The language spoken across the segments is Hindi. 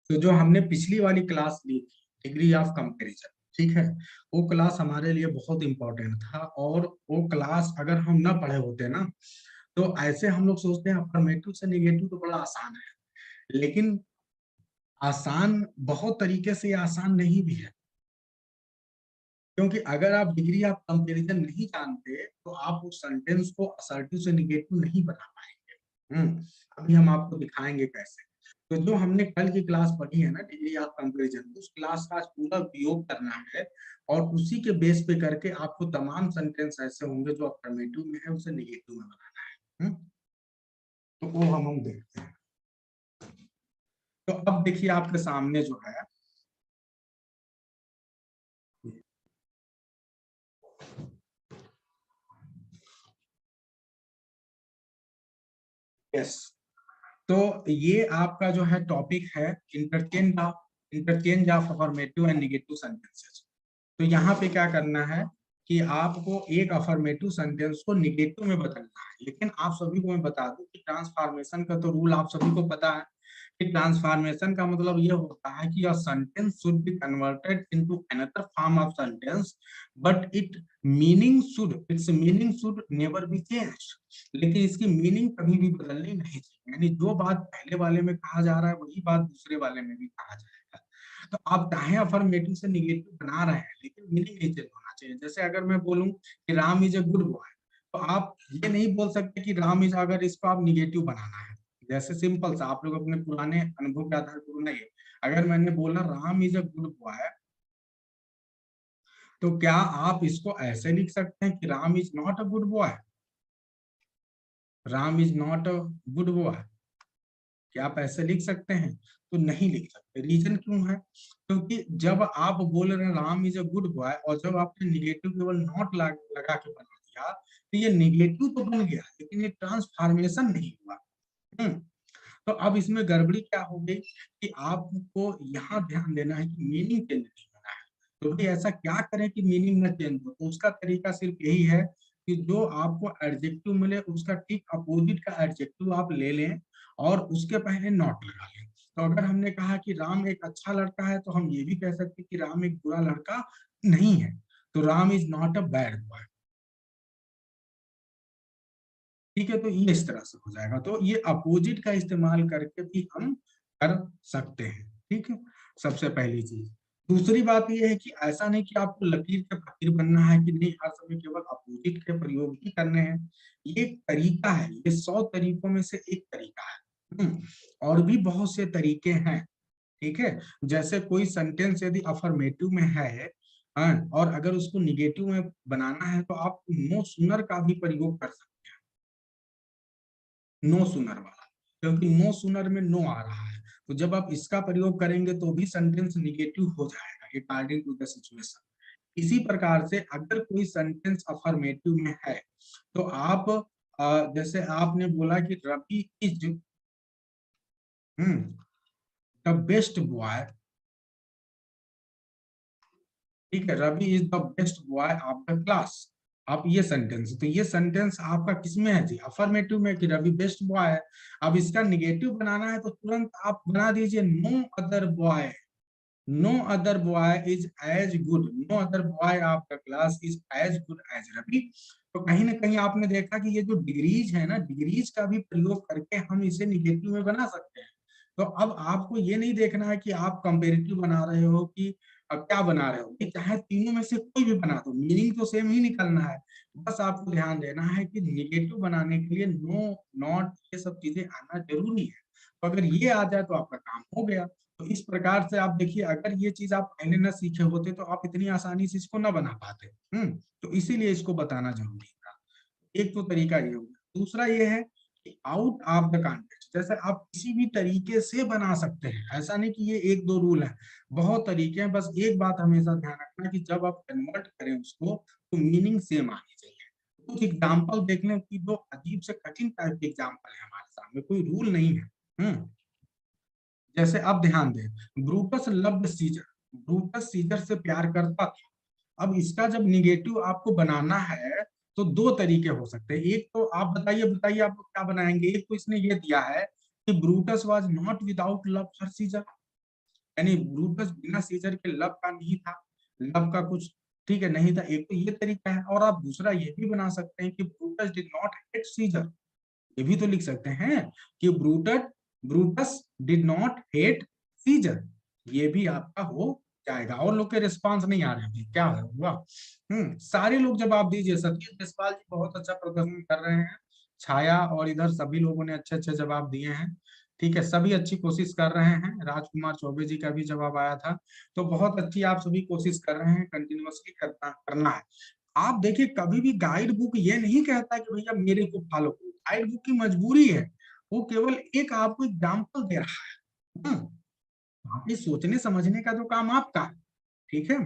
तो जो हमने पिछली वाली क्लास ली थी, डिग्री ऑफ कंपैरिजन, ठीक है, वो क्लास हमारे लिए बहुत इंपॉर्टेंट था। और वो क्लास अगर हम ना पढ़े होते ना, तो ऐसे हम लोग सोचते हैं अफर्मेटिव से निगेटिव तो बड़ा आसान है, लेकिन आसान बहुत तरीके से आसान नहीं भी है। क्योंकि अगर आप डिग्री ऑफ कंपैरिजन नहीं जानते तो आप उस सेंटेंस को असर्टिव से निगेटिव नहीं बना पाएंगे। अभी हम आपको दिखाएंगे कैसे। तो जो हमने कल की क्लास पढ़ी है ना, डिग्री ऑफ कंपैरिजन, उस क्लास का आज पूरा उपयोग करना है और उसी के बेस पे करके आपको तमाम सेंटेंस ऐसे होंगे जो अफर्मेटिव में है उसे निगेटिव में बनाना है। तो वो हम देखते हैं। तो अब देखिए आपके सामने जो है, यस, तो ये आपका जो है टॉपिक है interchange of affirmative and negative sentences. तो यहाँ पे क्या करना है कि आपको एक अफर्मेटिव सेंटेंस को निगेटिव में बदलना है। लेकिन आप सभी को मैं बता दूं कि ट्रांसफॉर्मेशन का तो रूल आप सभी को पता है कि ट्रांसफॉर्मेशन का मतलब ये होता है कि a sentence should be converted into another form of sentence, but it's meaning should never be changed. लेकिन इसकी मीनिंग कभी भी बदलनी नहीं चाहिए, यानी जो बात पहले वाले में कहा जा रहा है वही बात दूसरे वाले में भी कहा जाएगा। तो आप चाहे अफर्मेटिव से निगेटिव बना रहे हैं, लेकिन मीनिंग नहीं चेंज होना चाहिए। जैसे अगर मैं बोलूं कि Ram is a good boy, तो आप ये नहीं बोल सकते कि राम इज, अगर इसको आप निगेटिव बनाना है, जैसे सिंपल सा आप लोग अपने पुराने अनुभव के आधार पर बनाइए। अगर मैंने बोला Ram is a good boy, तो क्या आप इसको ऐसे लिख सकते हैं कि Ram is not a good boy? Ram is not a good boy, क्या आप ऐसे लिख सकते हैं? तो नहीं लिख सकते। रीजन क्यों है? क्योंकि जब आप बोल रहे हैं Ram is a good boy और जब आपने निगेटिव केवल नॉट लगा के बना दिया, तो ये निगेटिव तो बन गया लेकिन ये ट्रांसफॉर्मेशन नहीं हुआ। हम्म तो अब इसमें गड़बड़ी क्या हो गई कि आपको यहाँ ध्यान देना है कि मीनिंग चेंज नहीं होना है। तो भाई ऐसा क्या करें कि मीनिंग न चेंज हो? तो उसका तरीका सिर्फ यही है कि जो आपको एडजेक्टिव मिले उसका ठीक अपोजिट का एडजेक्टिव आप ले लें और उसके पहले नॉट लगा लें। तो अगर हमने कहा कि राम एक अच्छा लड़का है, तो हम ये भी कह सकते हैं कि राम एक बुरा लड़का नहीं है। तो Ram is not a bad boy. ठीक है, तो ये इस तरह से हो जाएगा। तो ये अपोजिट का इस्तेमाल करके भी हम कर सकते हैं। ठीक है, सबसे पहली चीज। दूसरी बात ये है कि ऐसा नहीं कि आपको लकीर के फकीर बनना है कि नहीं हर समय केवल अपोजिट के प्रयोग ही करने हैं। ये एक तरीका है, ये 100 तरीकों में से एक तरीका है। और भी बहुत से तरीके हैं। ठीक है, जैसे कोई सेंटेंस यदि अफर्मेटिव में है, और अगर उसको निगेटिव में बनाना है तो आप नो सुनर का भी प्रयोग कर सकते हैं। नो सुनर वाला, क्योंकि नो सुनर में नो आ रहा है, तो जब आप इसका प्रयोग करेंगे तो भी सेंटेंस निगेटिव हो जाएगा अकॉर्डिंग टू द सिचुएशन। इसी प्रकार से अगर कोई सेंटेंस अफर्मेटिव में है तो आप जैसे आपने बोला कि Ravi is the best boy. ठीक है, Ravi is the best boy of the class. आप ये सेंटेंस, तो ये सेंटेंस आपका किसमें है जी? अफर्मेटिव में कि रवि बेस्ट बॉय है। अब इसका निगेटिव बनाना है तो तुरंत आप बना दीजिए no other boy. No other boy is as good, no other boy of the class is as good as Ravi. तो कहीं ना कहीं आपने देखा कि ये जो डिग्रीज है ना, डिग्रीज का भी प्रयोग करके हम इसे निगेटिव में बना सकते हैं। तो अब आपको ये नहीं देखना है कि आप कंपेरेटिव बना रहे हो कि क्या बना रहे हो, कि चाहे तीनों में से कोई भी बना दो, मीनिंग तो सेम ही निकलना है। बस आपको ध्यान देना है कि निगेटिव बनाने के लिए नो, नॉट, ये सब चीजें आना जरूरी है। तो अगर ये आ जाए तो आपका काम हो गया। तो इस प्रकार से आप देखिए, अगर ये चीज आप पहले ना सीखे होते तो आप इतनी आसानी से इसको ना बना पाते। तो इसीलिए इसको बताना जरूरी था। एक तो तरीका ये होगा। दूसरा ये है कि आउट ऑफ द कॉन्टेक्स्ट, जैसे आप किसी भी तरीके से बना सकते हैं, ऐसा नहीं कि ये एक दो रूल है, बहुत तरीके हैं। बस एक बात हमेशा ध्यान रखना कि जब आप कन्वर्ट करें उसको तो मीनिंग सेम आनी चाहिए। कुछ एग्जाम्पल देख लें कि जो अजीब से कठिन टाइप के एग्जाम्पल है हमारे सामने, कोई रूल नहीं है। जैसे आप ध्यान दें, Brutus loved Caesar, Brutus Caesar से प्यार करता था। अब इसका जब निगेटिव आपको बनाना है तो दो तरीके हो सकते हैं। एक तो आप बताइए बताइए आप लोग क्या बनाएंगे। एक तो इसने ये दिया है कि Brutus was not without love for Caesar, यानी ब्रूटस बिना सीजर के लव का नहीं था, लव का कुछ ठीक है नहीं था। एक तो ये तरीका है, और आप दूसरा ये भी बना सकते हैं कि Brutus did not hate Caesar, ये भी तो लिख सकते हैं कि Brutus did not hate Caesar, ये भी आपका हो जाएगा। और लोग के रिस्पांस नहीं आ रहे हैं, क्या हुआ? सारे लोग जवाब दीजिए। सतीश देशपाल जी बहुत अच्छा प्रदर्शन कर रहे हैं, छाया और इधर सभी लोगों ने अच्छे अच्छे जवाब दिए हैं। ठीक है, सभी अच्छी कोशिश कर रहे हैं। राजकुमार चौबे जी का भी जवाब आया था। तो बहुत अच्छी आप सभी कोशिश कर रहे हैं, कंटिन्यूअसली करना है। आप देखिए, कभी भी गाइड बुक ये नहीं कहता कि भैया मेरे को फॉलो करो, गाइड बुक की मजबूरी है, वो केवल एक आपको एग्जाम्पल दे रहा है। वहां सोचने समझने का तो काम आपका है। ठीक है,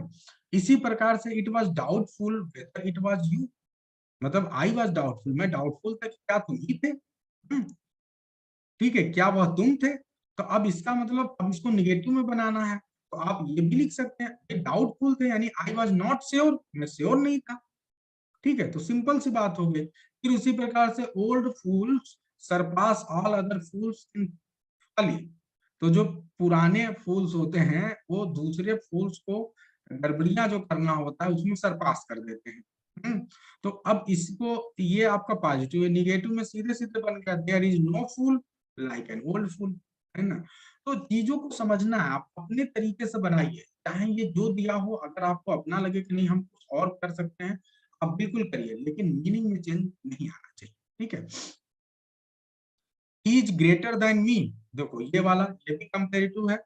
इसी प्रकार से it was doubtful whether it was you, मतलब आई वॉज डाउटफुल, मैं डाउटफुल था कि क्या तुम ही थे। ठीक है, क्या वह तुम थे? तो अब इसका मतलब अब इसको निगेटिव में बनाना है, तो आप ये भी लिख सकते हैं डाउटफुल थे, यानी आई वॉज नॉट श्योर, मैं श्योर नहीं था। ठीक है, तो सिंपल सी बात हो गई। फिर उसी प्रकार से ओल्ड फूल्स सरपास ऑल अदर फूल्स इन फॉली, तो जो पुराने फूल्स होते हैं वो दूसरे फूल्स को गड़बड़ियां जो करना होता है उसमें सरपास कर देते हैं। तो अब इसको, ये आपका पॉजिटिव है, निगेटिव में सीधे सीधे बन गया there is no fool like an old fool, है ना? तो चीजों को समझना है, आप अपने तरीके से बनाइए, चाहे ये जो दिया हो, अगर आपको अपना लगे कि नहीं हम कुछ और कर सकते हैं, आप बिल्कुल करिए, लेकिन मीनिंग में चेंज नहीं आना चाहिए। ठीक है, इज ग्रेटर देन मी, देखो ये वाला ये भी कंपेरेटिव है।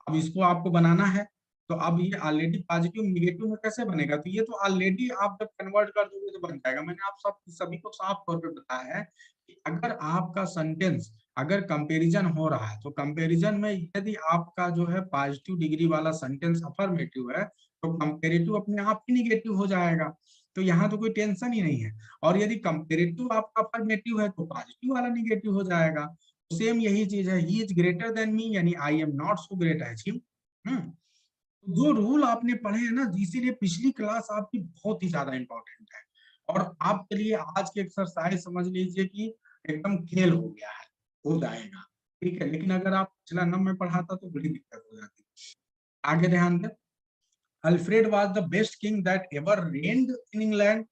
अब इसको आपको बनाना है, तो अब ये ऑलरेडी पॉजिटिव निगेटिव में कैसे बनेगा? तो ये तो ऑलरेडी आप जब कन्वर्ट कर दोगे तो बन जाएगा। मैंने आप सब सभी को साफ तौर पे बताया है कि अगर आपका सेंटेंस अगर कंपैरिजन हो रहा है, तो कंपैरिजन में यदि आपका जो है पॉजिटिव डिग्री वाला सेंटेंस अफर्मेटिव है, तो कंपेरेटिव अपने आप ही निगेटिव हो जाएगा। तो यहाँ तो कोई टेंशन ही नहीं है। और यदि कंपेरेटिव आपका अफर्मेटिव है तो पॉजिटिव वाला निगेटिव हो जाएगा। सेम यही चीज है, he is greater than me, यानी I am not so great as him. जो रूल आपने पढ़े हैं ना, इसीलिए पिछली क्लास आपकी बहुत ही ज्यादा इंपॉर्टेंट है, और आपके लिए आज की एक्सरसाइज समझ लीजिए कि एकदम खेल हो गया है, हो जाएगा। ठीक है, लेकिन अगर आप पिछला नम में पढ़ाता तो बड़ी दिक्कत हो जाती। आगे ध्यान दें, Alfred was the best king that ever reigned in England,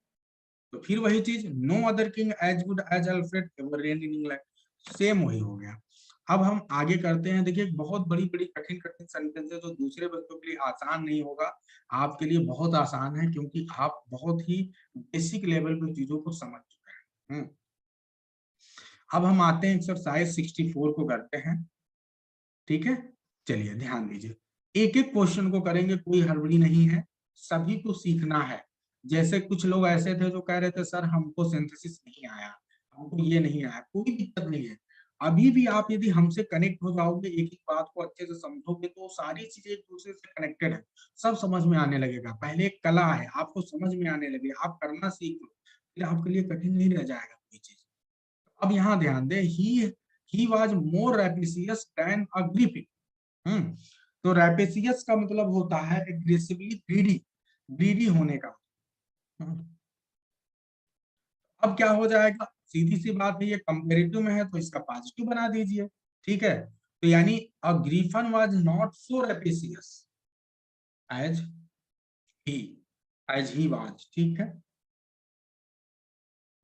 तो फिर वही चीज, no other king as good as Alfred ever reigned in England, same वही हो गया। अब हम आगे करते हैं। देखिए, बहुत बड़ी बड़ी कठिन कठिन सेंटेंस है जो दूसरे बच्चों के लिए आसान नहीं होगा, आपके लिए बहुत आसान है, क्योंकि आप बहुत ही बेसिक लेवल पे चीजों को समझ चुके हैं। अब हम आते हैं एक्सरसाइज 64 को करते हैं। ठीक है, चलिए ध्यान दीजिए, एक एक क्वेश्चन को करेंगे, कोई हड़बड़ी नहीं है, सभी को सीखना है। जैसे कुछ लोग ऐसे थे जो कह रहे थे सर हमको सिंथेसिस नहीं आया, हमको ये नहीं आया, कोई दिक्कत नहीं है। अभी भी आप यदि हमसे कनेक्ट हो जाओगे, एक एक बात को अच्छे से समझोगे, तो सारी चीजें एक दूसरे से कनेक्टेड है, सब समझ में आने लगेगा। पहले एक कला है, आपको समझ में आने लगे, आप करना सीख लो, फिर आपके लिए कठिन नहीं रह जाएगा कोई चीज। अब यहाँ ध्यान दें, he was more rapacious than a griffin. तो रैपेसियस का मतलब होता है एग्रेसिवली ग्रीडी, ग्रीडी होने का। हम्म, अब क्या हो जाएगा? सीधी सी बात है, ये कंपेरेटिव में है तो इसका पॉजिटिव बना दीजिए। ठीक है, तो यानी a griffin was not so rapacious as he, as he was, ठीक है,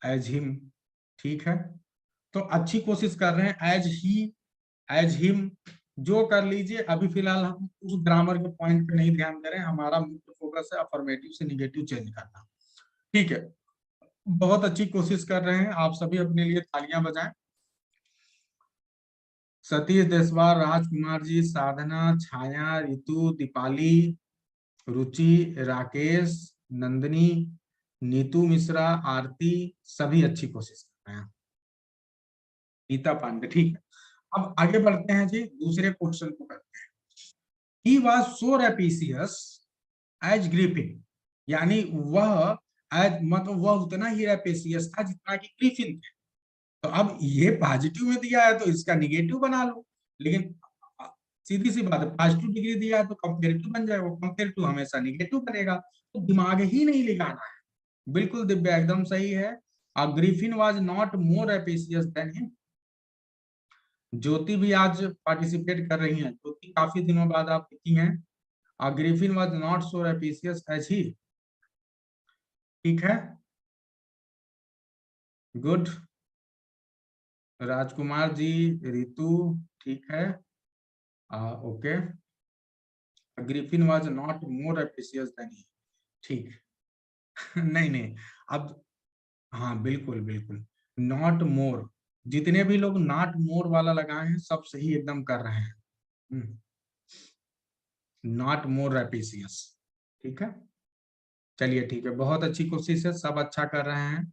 एज हिम, ठीक है। तो अच्छी कोशिश कर रहे हैं, एज ही, एज हिम, जो कर लीजिए। अभी फिलहाल हम उस ग्रामर के पॉइंट पे नहीं ध्यान दे रहे हैं, हमारा मुख्य फोकस है अफर्मेटिव से निगेटिव चेंज करना। ठीक है, बहुत अच्छी कोशिश कर रहे हैं आप सभी, अपने लिए तालियां बजाएं। सतीश देसवार, राजकुमार जी, साधना, छाया, रितु, दीपाली, रुचि, राकेश, नंदनी, नीतू मिश्रा, आरती, सभी अच्छी कोशिश कर रहे हैं। नीता पांडे, ठीक है। अब आगे बढ़ते हैं जी, दूसरे क्वेश्चन को करते हैं। He was so rapacious as griffin, यानी वह एज मतलब वह उतना ही रेपिशियस था जितना कि ग्रिफिन थे। तो अब ये पॉजिटिव में दिया है तो इसका निगेटिव बना लो, लेकिन सीधी सी बात है, पॉजिटिव डिग्री दिया है तो कंपेरेटिव बन जाएगा, कंपेरेटिव हमेशा निगेटिव बनेगा, तो दिमाग ही नहीं लगाना है। बिल्कुल दिव्या एकदम सही है। Griffin was not more rapacious than him. Jyoti भी आज पार्टिसिपेट कर रही हैं, ज्योति क्योंकि काफी दिनों बाद आप लिखी हैं। Griffin was not so rapacious as he. ठीक है, गुड। राजकुमार जी, रितु, ठीक है, okay. Griffin was not more rapacious than he. ठीक। नहीं नहीं, अब हाँ बिल्कुल बिल्कुल, नॉट मोर, जितने भी लोग नॉट मोर वाला लगाए हैं सब सही एकदम कर रहे हैं। Not more rapacious. ठीक है, चलिए ठीक है, बहुत अच्छी कोशिश है, सब अच्छा कर रहे हैं,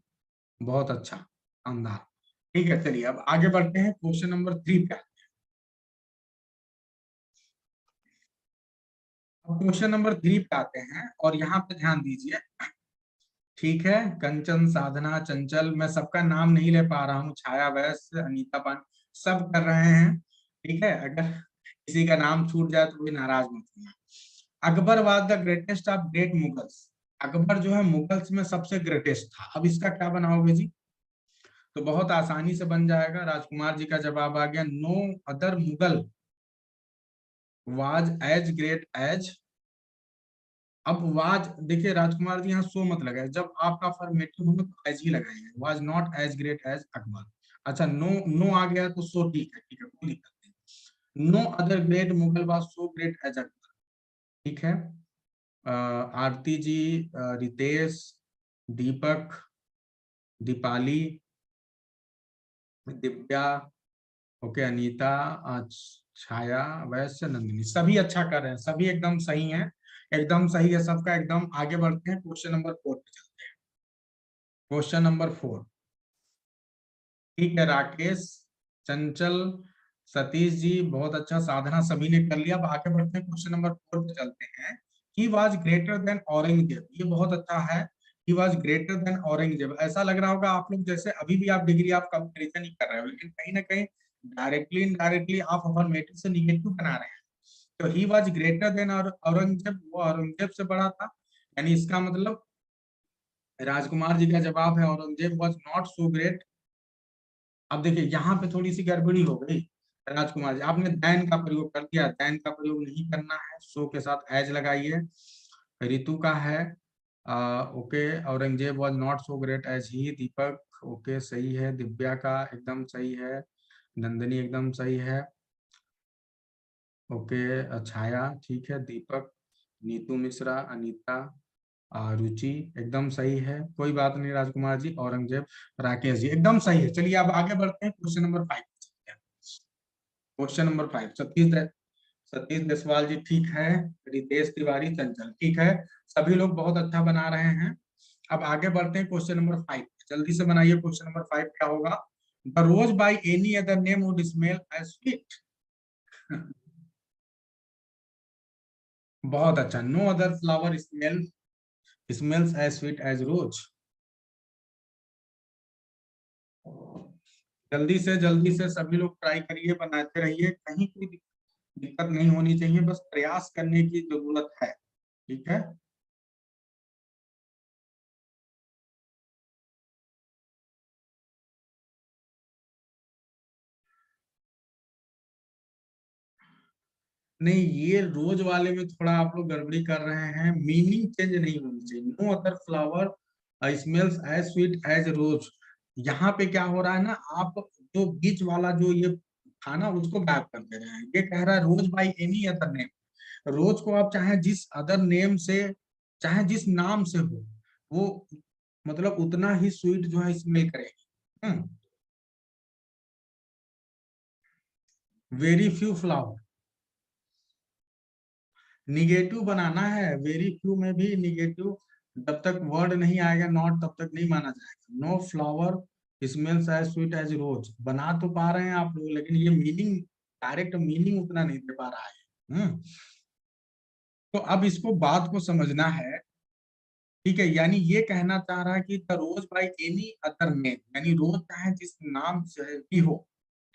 बहुत अच्छा, शानदार। ठीक है, चलिए अब आगे बढ़ते हैं क्वेश्चन नंबर 3 पे। अब क्वेश्चन नंबर 3 पे आते हैं और यहाँ पे ध्यान दीजिए। ठीक है, कंचन, साधना, चंचल, मैं सबका नाम नहीं ले पा रहा हूँ, छाया, वैश्य, अनीता पान, सब कर रहे हैं। ठीक है, अगर किसी का नाम छूट जाए तो भी नाराज मत होना। Akbar was the greatest of great Mughals. Akbar जो है मुगल्स में सबसे ग्रेटेस्ट था। अब इसका क्या बनाओगे जी? तो बहुत आसानी से बन जाएगा। राजकुमार जी का जवाब आ गया, no other Mughal was as great as. अब वाज, देखिए राजकुमार जी यहाँ सो मत लगाए, जब आपका अफर्मेटिव होगा तो एज ही लगाएंगे, was not as great as Akbar. अच्छा, नो नो आ गया तो सो ठीक है, कोई दिक्कत नहीं। No other great Mughal was so great as Akbar. ठीक है, आरती जी, रितेश, दीपक, दीपाली, दिव्या, ओके, अनीता, छाया, वैश्य, नंदिनी, सभी अच्छा कर रहे हैं, सभी एकदम सही हैं, एकदम सही है सबका एकदम। आगे बढ़ते हैं क्वेश्चन नंबर 4 पे चलते हैं। Question number 4। ठीक है, राकेश, चंचल, सतीश जी, बहुत अच्छा, साधना, सभी ने कर लिया। अब आगे बढ़ते हैं क्वेश्चन नंबर 4 पे चलते हैं। He was greater than Aurangzeb, ये बहुत अच्छा है। He was greater than Aurangzeb, ऐसा लग रहा होगा आप लोग जैसे अभी भी आप डिग्री आप कंपेरिजन ही कर रहे हो, लेकिन कहीं ना कहीं डायरेक्टली इनडायरेक्टली आप अफर्मेटिव से निगेटिव बना रहे हैं। तो he was greater than Aurangzeb, वो औरंगजेब से बड़ा था, यानी इसका मतलब राजकुमार जी का जवाब है Aurangzeb was not so great. अब देखिए यहाँ पे थोड़ी सी गड़बड़ी हो गई। राजकुमार जी, आपने दैन का प्रयोग कर दिया, दैन का प्रयोग नहीं करना है, सो के साथ एज लगाइए। ऋतु का है, okay, Aurangzeb was not so great as ही। दीपक, ओके, सही है। दिव्या का एकदम सही है। नंदनी एकदम सही है, ओके। छाया, ठीक है। दीपक, नीतू मिश्रा, अनीता, रुचि एकदम सही है, कोई बात नहीं। राजकुमार जी, औरंगजेब, राकेश जी एकदम सही है। चलिए अब आगे बढ़ते हैं question number 5। Question number 5, Satish Deswal ji, ठीक है। रितेश तिवारी, चंचल, ठीक है। सभी लोग बहुत अच्छा बना रहे हैं। अब आगे बढ़ते हैं क्वेश्चन नंबर 5, जल्दी से बनाइए। क्वेश्चन नंबर 5 क्या होगा? The rose by any other name would smell as sweet. बहुत अच्छा, no other flower smells as sweet as rose. जल्दी से सभी लोग ट्राई करिए, बनाते रहिए, कहीं कोई दिक्कत नहीं होनी चाहिए, बस प्रयास करने की जरूरत है। ठीक है, नहीं ये रोज वाले में थोड़ा आप लोग गड़बड़ी कर रहे हैं, मीनिंग चेंज नहीं होनी चाहिए। No other flower smells as sweet as rose, यहाँ पे क्या हो रहा है ना, आप जो बीच वाला जो ये था ना उसको गायब कर दे रहे हैं। ये कह रहा है rose by any other name, rose को आप चाहे जिस अदर नेम से, चाहे जिस नाम से हो, वो मतलब उतना ही स्वीट जो है स्मेल करेगी। वेरी फ्यू फ्लावर, निगेटिव बनाना है, वेरी फ्यू में भी निगेटिव, जब तक वर्ड नहीं आएगा नॉट तब तक नहीं माना जाएगा। No flower smells as sweet as rose, बना तो पा रहे हैं आप लोग, लेकिन ये मीनिंग, डायरेक्ट मीनिंग उतना नहीं दे पा रहा है। तो अब इसको बात को समझना है। ठीक है, यानी ये कहना चाह रहा है कि the rose by any other name, यानी रोज चाहे जिस नाम से भी हो,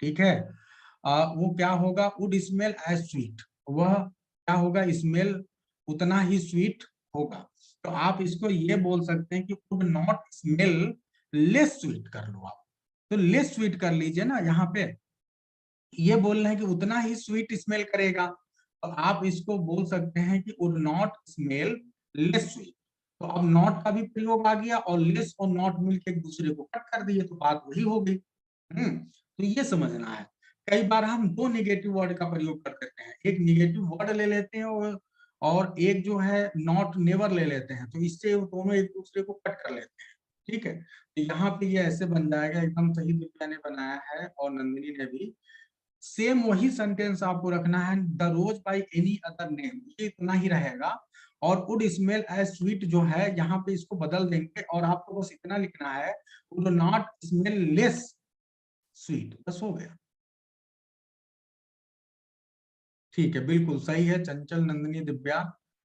ठीक है, वो क्या होगा, वुड स्मेल एज स्वीट, वह क्या होगा, स्मेल उतना ही स्वीट होगा। तो आप इसको ये बोल सकते हैं कि would not smell less sweet कर लो आप, तो लेस स्वीट कर लीजिए ना, यहाँ पे ये बोल रहे हैं कि उतना ही स्वीट स्मेल करेगा। तो आप इसको बोल सकते हैं कि would not smell less sweet. तो अब नॉट का भी प्रयोग आ गया और लेस और नॉट मिलकर एक दूसरे को कट कर दिए, तो बात वही हो गई। तो ये समझना है। कई बार हम दो नेगेटिव वर्ड का प्रयोग कर देते हैं, एक नेगेटिव वर्ड ले लेते हैं और एक जो है नॉट नेवर ले लेते हैं, तो इससे वो दोनों एक दूसरे को कट कर लेते हैं। ठीक है, तो यहाँ पे ये ऐसे बन जाएगा, एकदम सही दिव्या ने बनाया है और नंदिनी ने भी। सेम वही सेंटेंस आपको रखना है, the rose by any other name, ये इतना ही रहेगा। और वुड स्मेल एज स्वीट जो है यहाँ पे इसको बदल देंगे और आपको बस इतना लिखना है, would not smell less sweet, बस हो गया। ठीक है, बिल्कुल सही है चंचल, नंदिनी, दिव्या।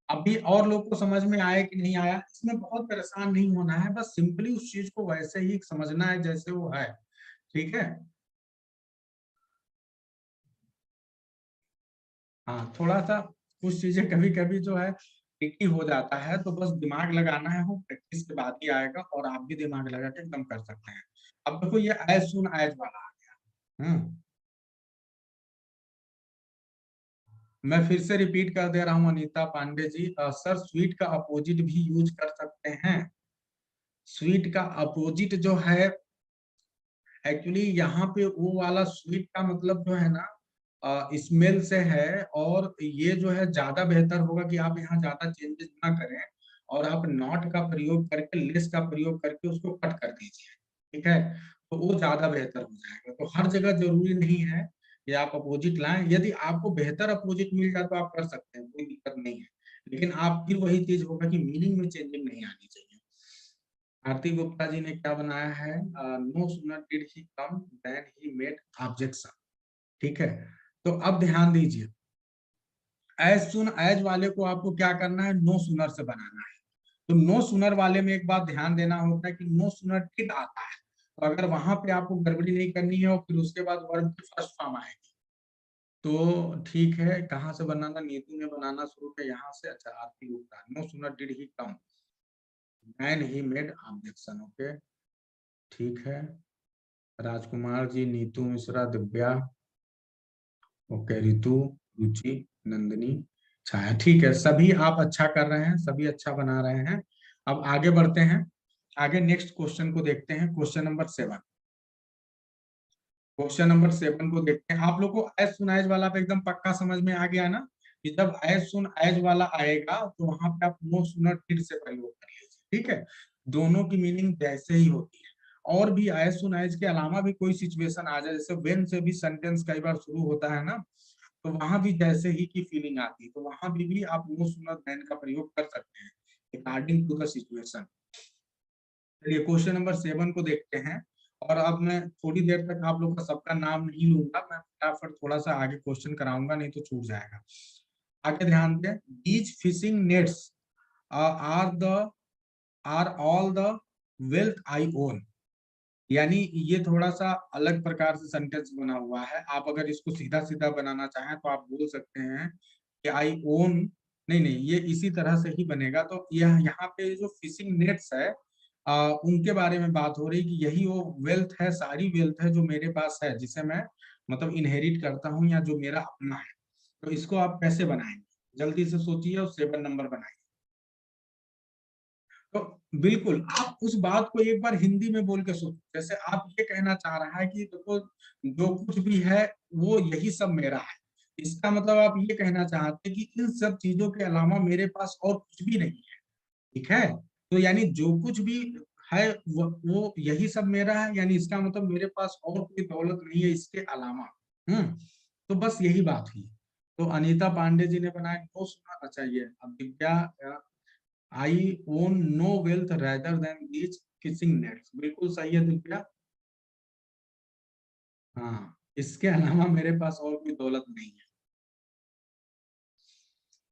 अभी और लोग को समझ में आया कि नहीं आया? इसमें बहुत परेशान नहीं होना है, बस सिंपली उस चीज को वैसे ही समझना है जैसे वो है। ठीक है, हाँ थोड़ा सा कुछ चीजें कभी कभी जो है ट्रिकी हो जाता है, तो बस दिमाग लगाना है, वो प्रैक्टिस के बाद ही आएगा और आप भी दिमाग लगा के एकदम कर सकते हैं। अब देखो ये एज सुन एज वाला आ गया। मैं फिर से रिपीट कर दे रहा हूँ अनीता पांडे जी, सर स्वीट का अपोजिट भी यूज कर सकते हैं। स्वीट का अपोजिट जो है, एक्चुअली यहाँ पे वो वाला स्वीट का मतलब जो है ना स्मेल से है, और ये जो है ज्यादा बेहतर होगा कि आप यहाँ ज्यादा चेंजेस ना करें और आप नॉट का प्रयोग करके, लेस का प्रयोग करके उसको कट कर दीजिए। ठीक है, तो वो ज्यादा बेहतर हो जाएगा। तो हर जगह जरूरी नहीं है कि आप अपोजिट लाएं, यदि आपको बेहतर अपोजिट मिल जाए तो आप कर सकते हैं, कोई दिक्कत नहीं है। लेकिन आप फिर वही चीज होगा कि मीनिंग में चेंजिंग नहीं आनी चाहिए। आरती गुप्ता जी ने क्या बनाया है, no sooner did he come than he made objection. ठीक है, तो अब ध्यान दीजिए, एज सुन एज वाले को आपको क्या करना है, नो सूनर से बनाना है। तो नो सूनर वाले में एक बात ध्यान देना होता है कि नो सूनर डिड आता है, तो अगर वहां पे आपको गड़बड़ी नहीं करनी है और फिर उसके बाद वर्ब की फर्स्ट फॉर्म आएगी, तो ठीक है। कहाँ से बनाना, नीतू ने बनाना शुरू किया यहाँ से। अच्छा, Aarti Gupta, no sooner did he come than he made objection. Okay, ठीक है। राजकुमार जी, नीतू मिश्रा, दिव्या, ओके, रितु, रुचि, नंदिनी, छाया। ठीक है, सभी आप अच्छा कर रहे हैं, सभी अच्छा बना रहे हैं। अब आगे बढ़ते हैं, आगे नेक्स्ट क्वेश्चन को देखते हैं, क्वेश्चन नंबर 7। क्वेश्चन नंबर 7 को देखते हैं। आप लोग को एज सुन एज वाला पे एकदम पक्का समझ में आ गया ना, कि जब एज सुन एज वाला आएगा तो वहां पे आप नो सुनर फिर से प्रयोग कर लीजिए। ठीक है, दोनों की मीनिंग जैसे ही होती है। और भी एज सुन एज के अलावा भी कोई सिचुएशन आ जाए, जैसे व्हेन से भी सेंटेंस कई बार शुरू होता है ना, तो वहां भी जैसे ही की फीलिंग आती है, तो वहां भी आप नो सुनर देन का प्रयोग कर सकते हैं अकॉर्डिंग टू द सिचुएशन। चलिए क्वेश्चन नंबर 7 को देखते हैं। और अब मैं थोड़ी देर तक आप लोग का सबका नाम नहीं लूंगा, मैं फटाफट थोड़ा सा आगे क्वेश्चन कराऊंगा, नहीं तो छूट जाएगा। आगे ध्यान दें, these fishing nets are the are all the wealth I own. यानी ये थोड़ा सा अलग प्रकार से सेंटेंस बना हुआ है। आप अगर इसको सीधा सीधा बनाना चाहें तो आप बोल सकते हैं कि आई ओन, नहीं नहीं, ये इसी तरह से ही बनेगा। तो यह यहाँ पे जो फिशिंग नेट्स है, उनके बारे में बात हो रही कि यही वो वेल्थ है, सारी वेल्थ है जो मेरे पास है, जिसे मैं मतलब इनहेरिट करता हूँ या जो मेरा अपना है। तो इसको आप कैसे बनाएंगे, जल्दी से सोचिए और 7 नंबर बनाइए। तो बिल्कुल आप उस बात को एक बार हिंदी में बोल के सोचो, जैसे आप ये कहना चाह रहा है कि देखो जो कुछ भी है वो यही सब मेरा है। इसका मतलब आप ये कहना चाहते हैं कि इन सब चीजों के अलावा मेरे पास और कुछ भी नहीं है। ठीक है, तो यानी जो कुछ भी है वो यही सब मेरा है, यानी इसका मतलब मेरे पास और कोई दौलत नहीं है इसके अलावा। हम्म, तो बस यही बात हुई। तो अनीता पांडे जी ने बनाया नो सुना। अच्छा, ये अब Divya, I own no wealth rather than these fishing nets, बिल्कुल सही है दिव्या। हाँ, इसके अलावा मेरे पास और कोई दौलत नहीं है।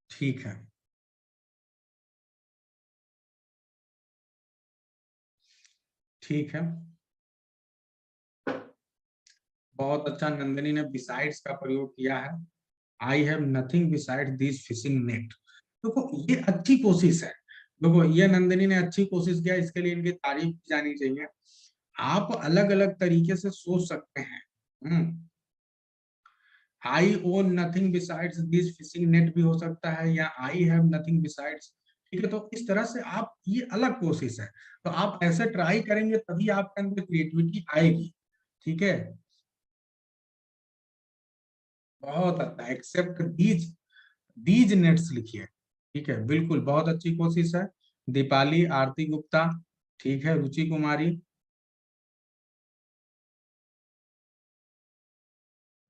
ठीक है, ठीक है, बहुत अच्छा। नंदिनी ने बिसाइड्स का प्रयोग किया है, I have nothing beside this fishing net. देखो ये अच्छी कोशिश है, देखो ये नंदिनी ने अच्छी कोशिश किया, इसके लिए इनकी तारीफ की जानी चाहिए। आप अलग अलग तरीके से सोच सकते हैं। I own nothing besides this fishing net भी हो सकता है, या आई हैव नथिंग बिसाइड्स। ठीक है, तो इस तरह से आप, ये अलग कोशिश है, तो आप ऐसे ट्राई करेंगे तभी आपके अंदर क्रिएटिविटी आएगी। ठीक है, बहुत अच्छा, एक्सेप्ट दीज, दीज नेट्स लिखिए। ठीक है, बिल्कुल बहुत अच्छी कोशिश है। दीपाली, आरती गुप्ता, ठीक है, रुचि कुमारी।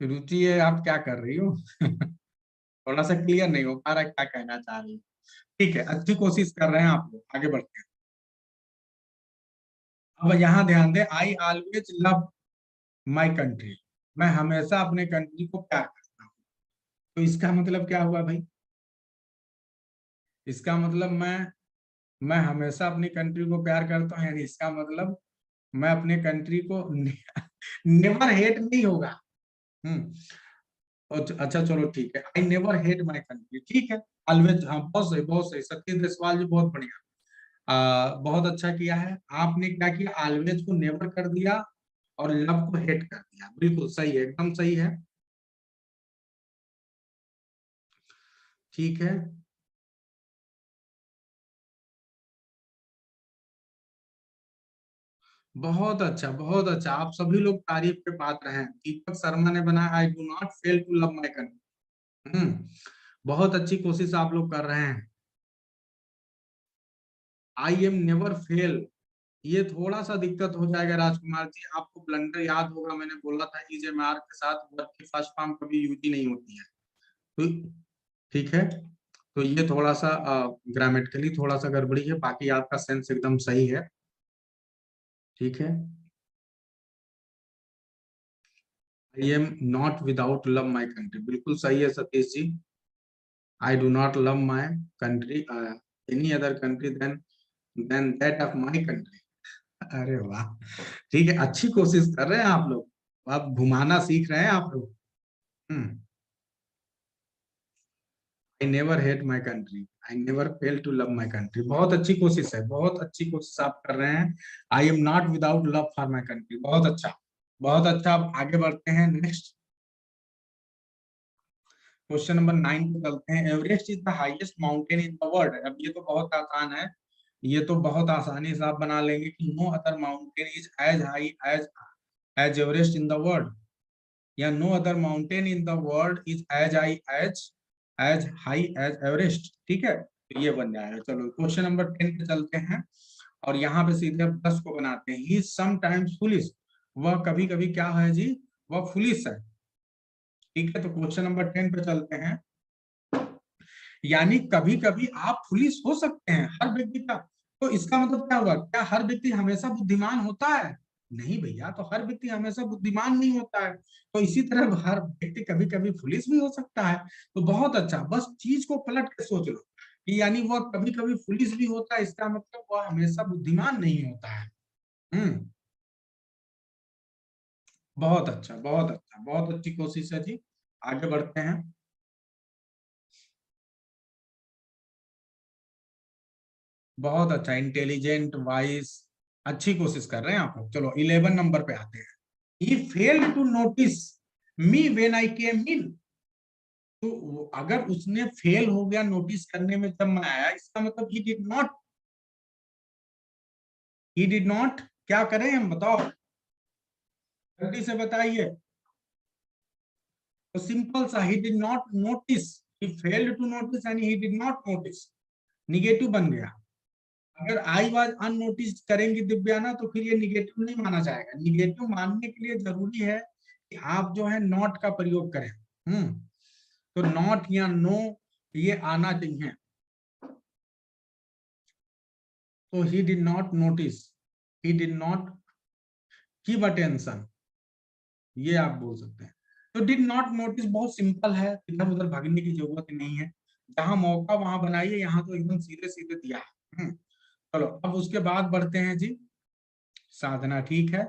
रुचि है, आप क्या कर रही हो? थोड़ा सा क्लियर नहीं हो पा रहा क्या कहना चाह रही हो। ठीक है, अच्छी कोशिश कर रहे हैं आप लोग, आगे बढ़ते हैं। अब यहाँ ध्यान दें, I always love my country, मैं हमेशा अपने कंट्री को प्यार करता हूँ। तो इसका मतलब क्या हुआ भाई? इसका मतलब मैं हमेशा अपनी कंट्री को प्यार करता हूँ, यानी इसका मतलब मैं अपने कंट्री को नेवर हेट नहीं होगा। हम्म, अच्छा चलो ठीक है, आई नेवर हेट माई कंट्री, ठीक है। ऑलवेज, हाँ बहुत सही, बहुत सही, सतीश देसवाल जी बहुत बढ़िया। बहुत अच्छा किया है आपने, क्या किया, ऑलवेज को नेवर कर दिया और लव को हेट कर दिया, बिल्कुल सही है, एकदम सही है। ठीक है, बहुत अच्छा, बहुत अच्छा, आप सभी लोग तारीफ के पात्र हैं। दीपक शर्मा ने बनाया, I do not fail to love my country. बहुत अच्छी कोशिश आप लोग कर रहे हैं। आई एम नेवर फेल, ये थोड़ा सा दिक्कत हो जाएगा राजकुमार जी, आपको ब्लंडर याद होगा, मैंने बोला था इज एम आर के साथ वर्ब की फर्स्ट फॉर्म कभी यूज ही नहीं होती है। तो ठीक है, तो ये थोड़ा सा ग्रामेटिकली थोड़ा सा गड़बड़ी है, बाकी आपका सेंस एकदम सही है। ठीक है, I am not without love my country, बिल्कुल सही है Satish ji. I do not love my country any other country than that of my country. अरे वाह, ठीक है, अच्छी कोशिश कर रहे हैं आप लोग, आप घुमाना सीख रहे हैं आप लोग। Hmm, I never hate my country, I never fail to love my country, बहुत अच्छी कोशिश है, बहुत अच्छी कोशिश आप कर रहे हैं। आई am not without love for my country, बहुत अच्छा, बहुत अच्छा। अब आगे बढ़ते हैं, नेक्स्ट क्वेश्चन नंबर 9 पे चलते हैं। Everest is the highest mountain in the world, अब ये तो बहुत आसान है, ये तो बहुत आसानी से आप बना लेंगे कि no other mountain is as high as as Everest in the world, या no other mountain in the world is as high as Everest. ठीक है, तो ये बन जाएगा। चलो क्वेश्चन नंबर 10 पे चलते हैं, और यहाँ पे सीधे अब 10 को बनाते हैं। ही समटाइम्स फुलिश, वह कभी कभी क्या है जी, वह फुलिश है। ठीक है, तो क्वेश्चन नंबर 10 पे चलते हैं। यानी कभी कभी आप फुलिश हो सकते हैं, हर व्यक्ति का, तो इसका मतलब क्या हुआ, क्या हर व्यक्ति हमेशा बुद्धिमान होता है? नहीं भैया, तो हर व्यक्ति हमेशा बुद्धिमान नहीं होता है। तो इसी तरह हर व्यक्ति कभी कभी फुलिश भी हो सकता है। तो बहुत अच्छा, बस चीज को पलट के सोच लो कि यानी वह कभी कभी फुलिश भी होता है, इसका मतलब वह हमेशा बुद्धिमान नहीं होता है। हम्म, बहुत अच्छा, बहुत अच्छा, बहुत अच्छी कोशिश है जी। आगे बढ़ते हैं। बहुत अच्छा, इंटेलिजेंट, वाइस, अच्छी कोशिश कर रहे हैं आप लोग। चलो 11 नंबर पे आते हैं। He failed to notice me when I came in, तो अगर उसने फेल हो गया नोटिस करने में जब मैं आया, इसका मतलब ही डिड नॉट, क्या करें हम, बताओ जल्दी से बताइए। तो सिंपल सा, he did not notice, he failed to notice यानी he did not notice, negative बन गया। अगर आई वाज अननोटिस करेंगे दिव्याना, तो फिर ये निगेटिव नहीं माना जाएगा। निगेटिव मानने के लिए जरूरी है कि आप जो है नॉट का प्रयोग करें। हम्म, तो नॉट या नो ये आना चाहिए। तो ही did not notice, he did not give attention, ये आप बोल सकते हैं। तो डिड नॉट नोटिस बहुत सिंपल है, इधर उधर भागने की जरूरत नहीं है, जहां मौका वहां बनाइए, यहाँ तो एकदम सीधे सीधे दिया है। चलो अब उसके बाद बढ़ते हैं जी, साधना, ठीक है।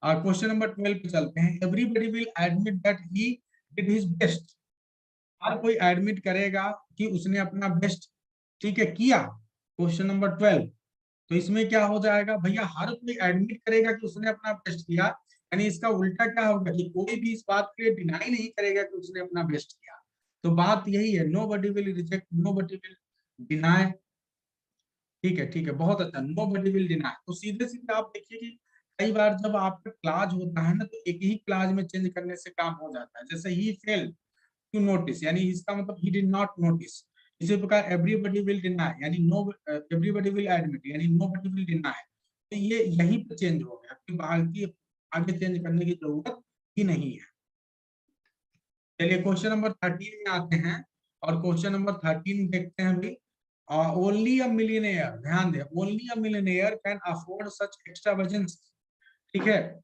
क्वेश्चन नंबर 12 पे चलते हैं। Everybody will admit that he did his best, हर कोई एडमिट करेगा कि उसने अपना बेस्ट, ठीक है, किया। क्वेश्चन नंबर 12, तो इसमें क्या हो जाएगा भैया, हर कोई एडमिट करेगा कि उसने अपना बेस्ट किया, यानी इसका उल्टा क्या होगा कि कोई भी इस बात के लिए डिनाई नहीं करेगा कि उसने अपना बेस्ट किया। तो बात यही है, nobody will reject, nobody will deny. ठीक है, बहुत अच्छा, नो बडी विल डिनाई। तो सीधे सीधे आप देखिए कि कई बार जब आपका क्लाज होता है ना, तो एक ही क्लाज में चेंज करने से काम हो जाता है। जैसे ही फेल टू नोटिस, यानी इसका मतलब ही डिड नॉट नोटिस। इसी प्रकार एवरीबडी विल डिनाई, यानी नो, एवरीबडी विल एडमिट, यानी नोबडी विल डिनाई। तो ये यहीं पे चेंज हो गया, कि बाकी आगे चेंज करने की जरूरत ही नहीं है। चलिए क्वेश्चन नंबर 13 में आते हैं, और क्वेश्चन नंबर 13 देखते हैं अभी। ओनली अ मिलियनेयर, ध्यान दें, only a millionaire can afford such extravagance. ठीक है,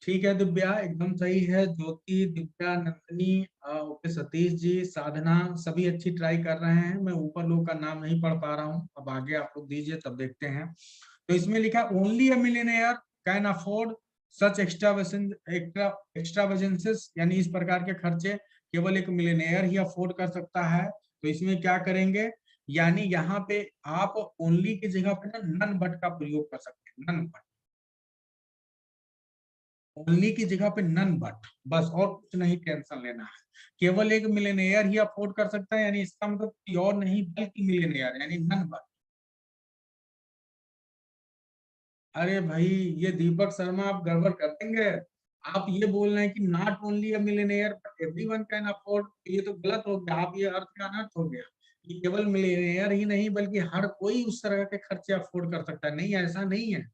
ठीक है दिव्या, एकदम सही है। ज्योति, दिव्या, नंदनी, ओके, सतीश जी, साधना, सभी अच्छी ट्राई कर रहे हैं। मैं ऊपर लोगों का नाम नहीं पढ़ पा रहा हूँ, अब आगे आप लोग दीजिए तब देखते हैं। तो इसमें लिखा only a millionaire can afford such extravagances, यानी इस प्रकार के खर्चे केवल एक मिलियनेयर ही अफोर्ड कर सकता है। तो इसमें क्या करेंगे, यानी यहाँ पे आप ओनली की जगह पे ना नन बट का प्रयोग कर सकते हैं, नन बट, ओनली की जगह पे नन बट, बस, और कुछ नहीं टेंशन लेना है। केवल एक मिलियनेयर ही अफोर्ड कर सकता है, यानी इसका मतलब कोई और नहीं बल्कि मिलियनेयर, यानी नन बट। अरे भाई, ये दीपक शर्मा आप गड़बड़ कर देंगे। आप ये बोल रहे हैं कि not only a millionaire but everyone can afford, ये तो गलत हो गया। आप ये अर्थ का अनर्थ हो गया कि केवल मिलियनेयर ही नहीं बल्कि हर कोई उस तरह के खर्चे अफोर्ड कर सकता है। नहीं, ऐसा नहीं है।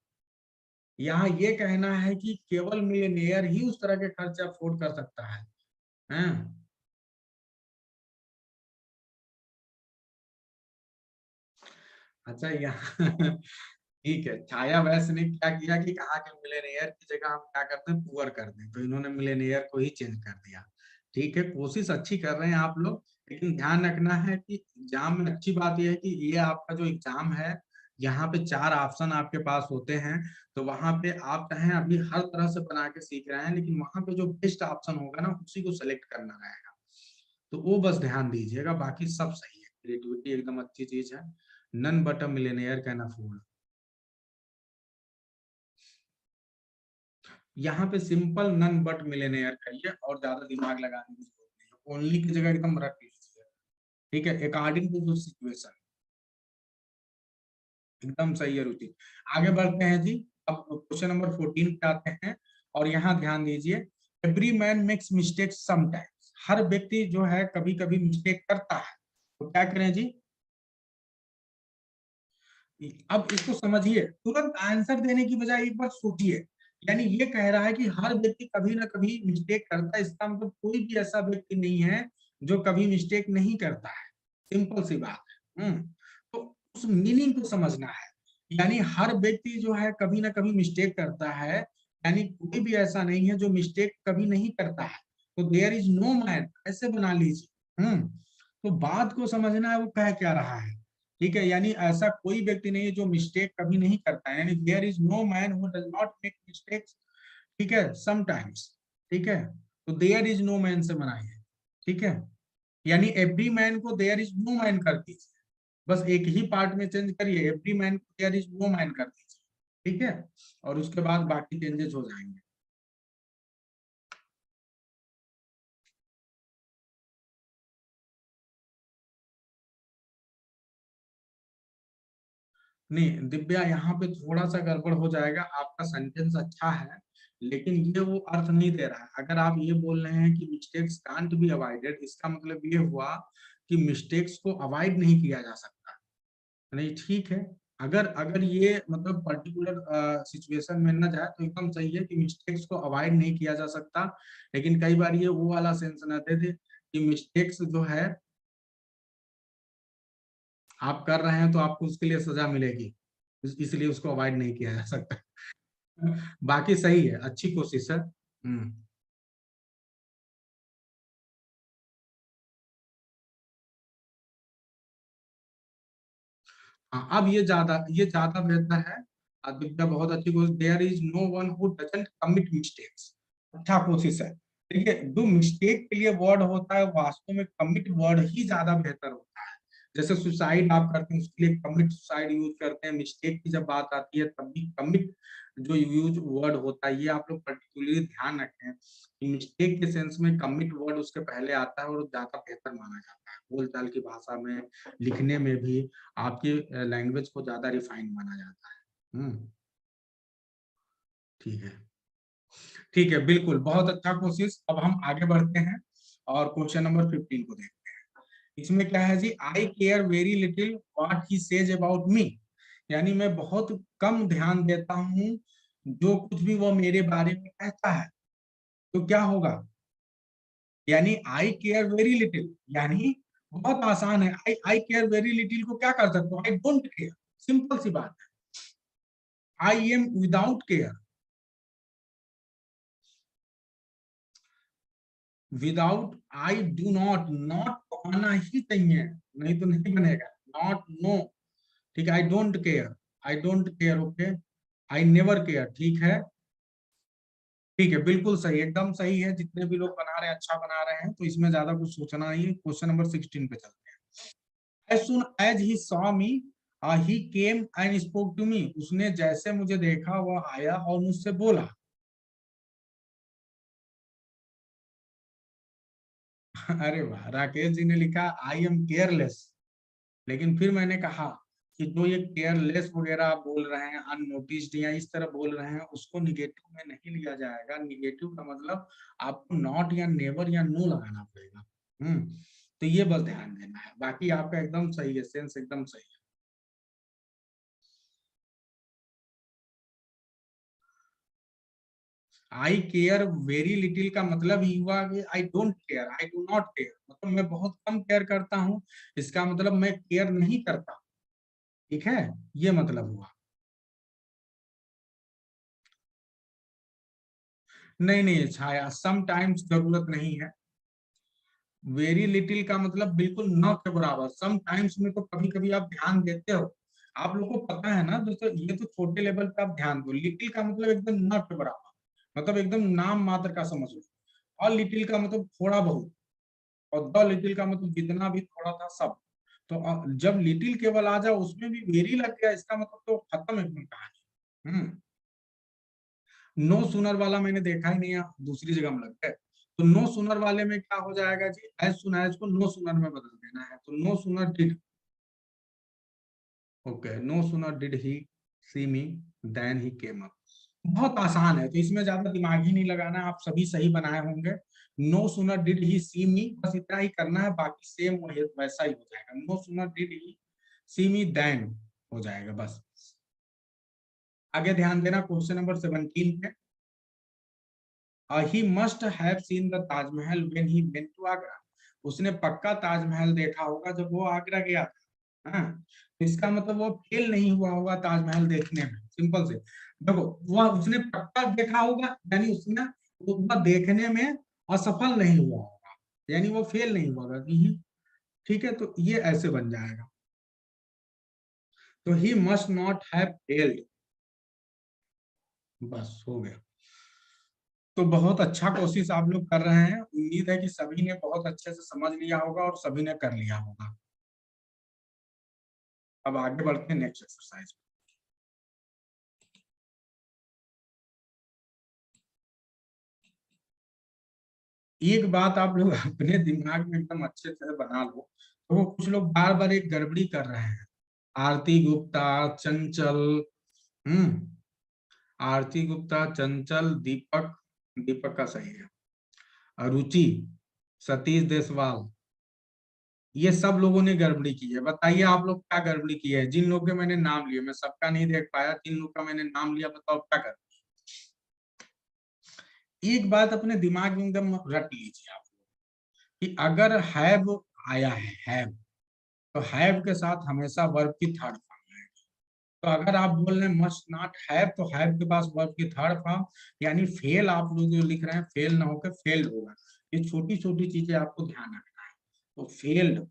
यहाँ ये कहना है कि केवल मिलियनेयर ही उस तरह के खर्चे अफोर्ड कर सकता है। हैं? अच्छा, यहाँ ठीक है, छाया वैश्य ने क्या किया कि कहा कि मिलेनियर की जगह हम क्या करते हैं, पुअर कर दें, तो इन्होंने मिलेनियर को ही चेंज कर दिया। ठीक है, कोशिश अच्छी कर रहे हैं आप लोग, लेकिन ध्यान रखना है कि एग्जाम में अच्छी बात यह है कि ये आपका जो एग्जाम है, यहाँ पे 4 ऑप्शन आपके पास होते हैं। तो वहां पे आप चाहें अभी हर तरह से बना के सीख रहे हैं, लेकिन वहां पे जो बेस्ट ऑप्शन होगा ना, उसी को सेलेक्ट करना रहेगा। तो वो बस ध्यान दीजिएगा, बाकी सब सही है, क्रिएटिविटी एकदम अच्छी चीज है। None but a millionaire can afford, यहाँ पे सिंपल नन बट मिलियनेयर करिए, और ज्यादा दिमाग लगाने की जरूरत नहीं है, ओनली की जगह एकदम रख लीजिए। ठीक है, अकॉर्डिंग टू द सिचुएशन, एकदम सही है रुचि। आगे बढ़ते हैं जी, अब क्वेश्चन नंबर 14 पे आते हैं, और यहाँ ध्यान दीजिए, every man makes mistake sometimes, हर व्यक्ति जो है कभी कभी मिस्टेक करता है। तो क्या करें जी, अब इसको समझिए, तुरंत आंसर देने की बजाय एक बार सोचिए। यानी ये कह रहा है कि हर व्यक्ति कभी ना कभी मिस्टेक करता है, इसका मतलब कोई भी ऐसा व्यक्ति नहीं है जो कभी मिस्टेक नहीं करता है। सिंपल सी बात है। तो उस मीनिंग को समझना है, यानी हर व्यक्ति जो है कभी ना कभी मिस्टेक करता है, यानी कोई भी ऐसा नहीं है जो मिस्टेक कभी नहीं करता है। तो देयर इज नो मैन, ऐसे बना लीजिए। तो बात को समझना है वो कह क्या रहा है। ठीक है, यानी ऐसा कोई व्यक्ति नहीं है जो मिस्टेक कभी नहीं करता है, यानी there is no man who does not make mistakes. ठीक है, समटाइम्स। ठीक है, तो देयर इज नो मैन से बनाइए। ठीक है, यानी एवरी मैन को देयर इज नो मैन कर दीजिए, बस एक ही पार्ट में चेंज करिए, एवरी मैन को देयर इज नो मैन कर दीजिए। ठीक है, और उसके बाद बाकी चेंजेस हो जाएंगे। नहीं दिव्या, यहाँ पे थोड़ा सा गड़बड़ हो जाएगा, आपका सेंटेंस अच्छा है, लेकिन ये वो अर्थ नहीं दे रहा है। अगर आप ये बोल रहे हैं कि मिस्टेक्स कांट बी अवॉइडेड, इसका मतलब ये हुआ कि मिस्टेक्स को अवॉइड नहीं किया जा सकता। नहीं, ठीक है, अगर अगर ये मतलब पर्टिकुलर सिचुएशन में ना जाए तो एकदम सही है कि मिस्टेक्स को अवॉइड नहीं किया जा सकता। लेकिन कई बार ये वो वाला सेंस ना दे दे कि मिस्टेक्स जो है आप कर रहे हैं तो आपको उसके लिए सजा मिलेगी, इसलिए उसको अवॉइड नहीं किया जा सकता। बाकी सही है, अच्छी कोशिश है। हाँ, अब ये ज्यादा बेहतर है। दिव्या बहुत अच्छी कोशिश, there is no one who doesn't commit mistakes, अच्छा कोशिश है। ठीक है, जो मिस्टेक के लिए वर्ड होता है वास्तव में कमिट वर्ड ही ज्यादा बेहतर होता है। जैसे सुसाइड आप करते हैं उसके लिए कमिट सुसाइड यूज करते हैं, मिस्टेक की जब बात आती है तब भी कमिट जो यूज वर्ड होता है ये आप लोग पर्टिकुलरली ध्यान रखें कि मिस्टेक के सेंस में कमिट वर्ड उसके पहले आता है और ज्यादा बेहतर माना जाता है। बोलचाल की भाषा में, लिखने में भी आपकी लैंग्वेज को ज्यादा रिफाइन माना जाता है। ठीक है, ठीक है, बिल्कुल, बहुत अच्छा कोशिश। अब हम आगे बढ़ते हैं और क्वेश्चन नंबर 15 को देखते हैं। इसमें क्या है जी, I care very little what he says about me, यानी मैं बहुत कम ध्यान देता हूँ जो कुछ भी वो मेरे बारे में कहता है। तो क्या होगा, यानी आई केयर वेरी लिटिल, यानी बहुत आसान है। आई केयर वेरी लिटिल को क्या कर सकते हो, आई डोंट केयर, सिंपल सी बात है। I M without care, without I do not, not तो आना ही चाहिए, नहीं तो नहीं बनेगा। नॉट, नो, ठीक है। I don't care, I don't care, okay. I never care, ठीक है, ठीक है, बिल्कुल सही, एकदम सही है। जितने भी लोग बना रहे हैं अच्छा बना रहे हैं, तो इसमें ज्यादा कुछ सोचना नहीं है। क्वेश्चन नंबर 16 पे चलते हैं। As soon as he saw me, he came and spoke to me. उसने जैसे मुझे देखा वह आया और मुझसे बोला। अरे वाह, राकेश जी ने लिखा आई एम केयरलेस, लेकिन फिर मैंने कहा कि जो ये केयरलेस वगैरह आप बोल रहे हैं, अननोटिस्ड या इस तरह बोल रहे हैं, उसको निगेटिव में नहीं लिया जाएगा। निगेटिव का मतलब आपको नॉट या नेवर या नो लगाना पड़ेगा। तो ये बस ध्यान देना है, बाकी आपका एकदम सही है, सेंस एकदम सही है। आई केयर वेरी लिटिल का मतलब ही हुआ कि I don't care, I do not care, मतलब मैं बहुत कम केयर करता हूँ। इसका मतलब मैं केयर नहीं करता, ठीक है, ये मतलब हुआ। नहीं नहीं छाया, सम टाइम्स जरूरत नहीं है। वेरी लिटिल का मतलब बिल्कुल न के बराबर। सम टाइम्स में तो कभी कभी आप ध्यान देते हो, आप लोग को पता है ना। दोस्तों ये तो छोटे लेवल पे आप ध्यान दो। लिटिल का मतलब एकदम न के बराबर, मतलब एकदम नाम मात्र का समझ लो। और लिटिल का मतलब थोड़ा बहुत, और द लिटिल का मतलब जितना भी थोड़ा था सब। तो जब लिटिल केवल आ जाए उसमें भी वेरी लग गया, इसका मतलब तो खत्म एकदम कहानी। नो सुनर वाला मैंने देखा ही नहीं है, दूसरी जगह में लगता है। तो नो सुनर वाले में क्या हो जाएगा जी, एज सुन एज को नो सुनर में बदल देना है। तो no sooner did, okay, no sooner did he see me than he came up. बहुत आसान है, तो इसमें ज्यादा दिमाग ही नहीं लगाना है। आप सभी सही बनाए होंगे। No sooner did he see मी, बस इतना ही करना है, बाकी सेम वैसा ही हो जाएगा। No sooner did he see me then हो जाएगा बस। आगे ध्यान देना क्वेश्चन नंबर 17 पे। He must have seen the Taj Mahal when he went to Agra. उसने पक्का ताजमहल देखा होगा जब वो आगरा गया था। हाँ, तो इसका मतलब वो फेल नहीं हुआ होगा ताजमहल देखने में। सिंपल से देखो, वो उसने पक्का देखा होगा, यानी उसने वो देखने में असफल नहीं हुआ होगा, यानी वो फेल नहीं हुआ होगा। ठीक है, तो ये ऐसे बन जाएगा। तो he must not have failed, बस हो गया। तो बहुत अच्छा कोशिश आप लोग कर रहे हैं। उम्मीद है कि सभी ने बहुत अच्छे से समझ लिया होगा और सभी ने कर लिया होगा। अब आगे बढ़ते हैं नेक्स्ट एक्सरसाइज। एक बात आप लोग अपने दिमाग में एकदम अच्छे से बना लो। तो वो कुछ लोग बार बार एक गड़बड़ी कर रहे हैं। आरती गुप्ता, चंचल, हम्म आरती गुप्ता, चंचल, दीपक, दीपक का सही है, रुचि, सतीश देसवाल, ये सब लोगों ने गड़बड़ी की है। बताइए आप लोग क्या गड़बड़ी की है। जिन लोगों के मैंने नाम लिए, मैं सबका नहीं देख पाया, जिन लोग का मैंने नाम लिया, बताओ क्या कर। एक बात अपने दिमाग में एकदम रट लीजिए आप कि अगर हैव आया है, हैव, तो हैव के साथ हमेशा वर्ब की थर्ड फॉर्म है। तो अगर आप बोल रहे हैं मस्ट नॉट हैव, तो हैव के पास वर्ब की थर्ड फॉर्म, यानी फेल आप लोग जो लिख रहे हैं फेल ना होकर फेल्ड होगा। ये छोटी छोटी चीजें आपको ध्यान रखना है। तो फेल्ड,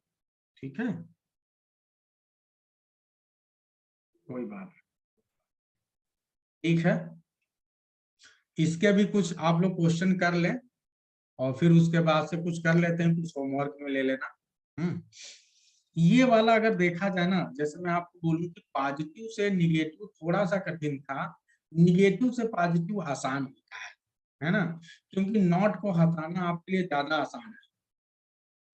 ठीक है, कोई बात नहीं, ठीक है। इसके भी कुछ आप लोग क्वेश्चन कर लें और फिर उसके बाद से कुछ कर लेते हैं, कुछ होमवर्क में ले लेना। हम्म ये वाला अगर देखा जाए ना, जैसे मैं आपको बोलूं कि पॉजिटिव से निगेटिव थोड़ा सा कठिन था, निगेटिव से पॉजिटिव आसान होता है ना, क्योंकि नॉट को हटाना आपके लिए ज्यादा आसान है।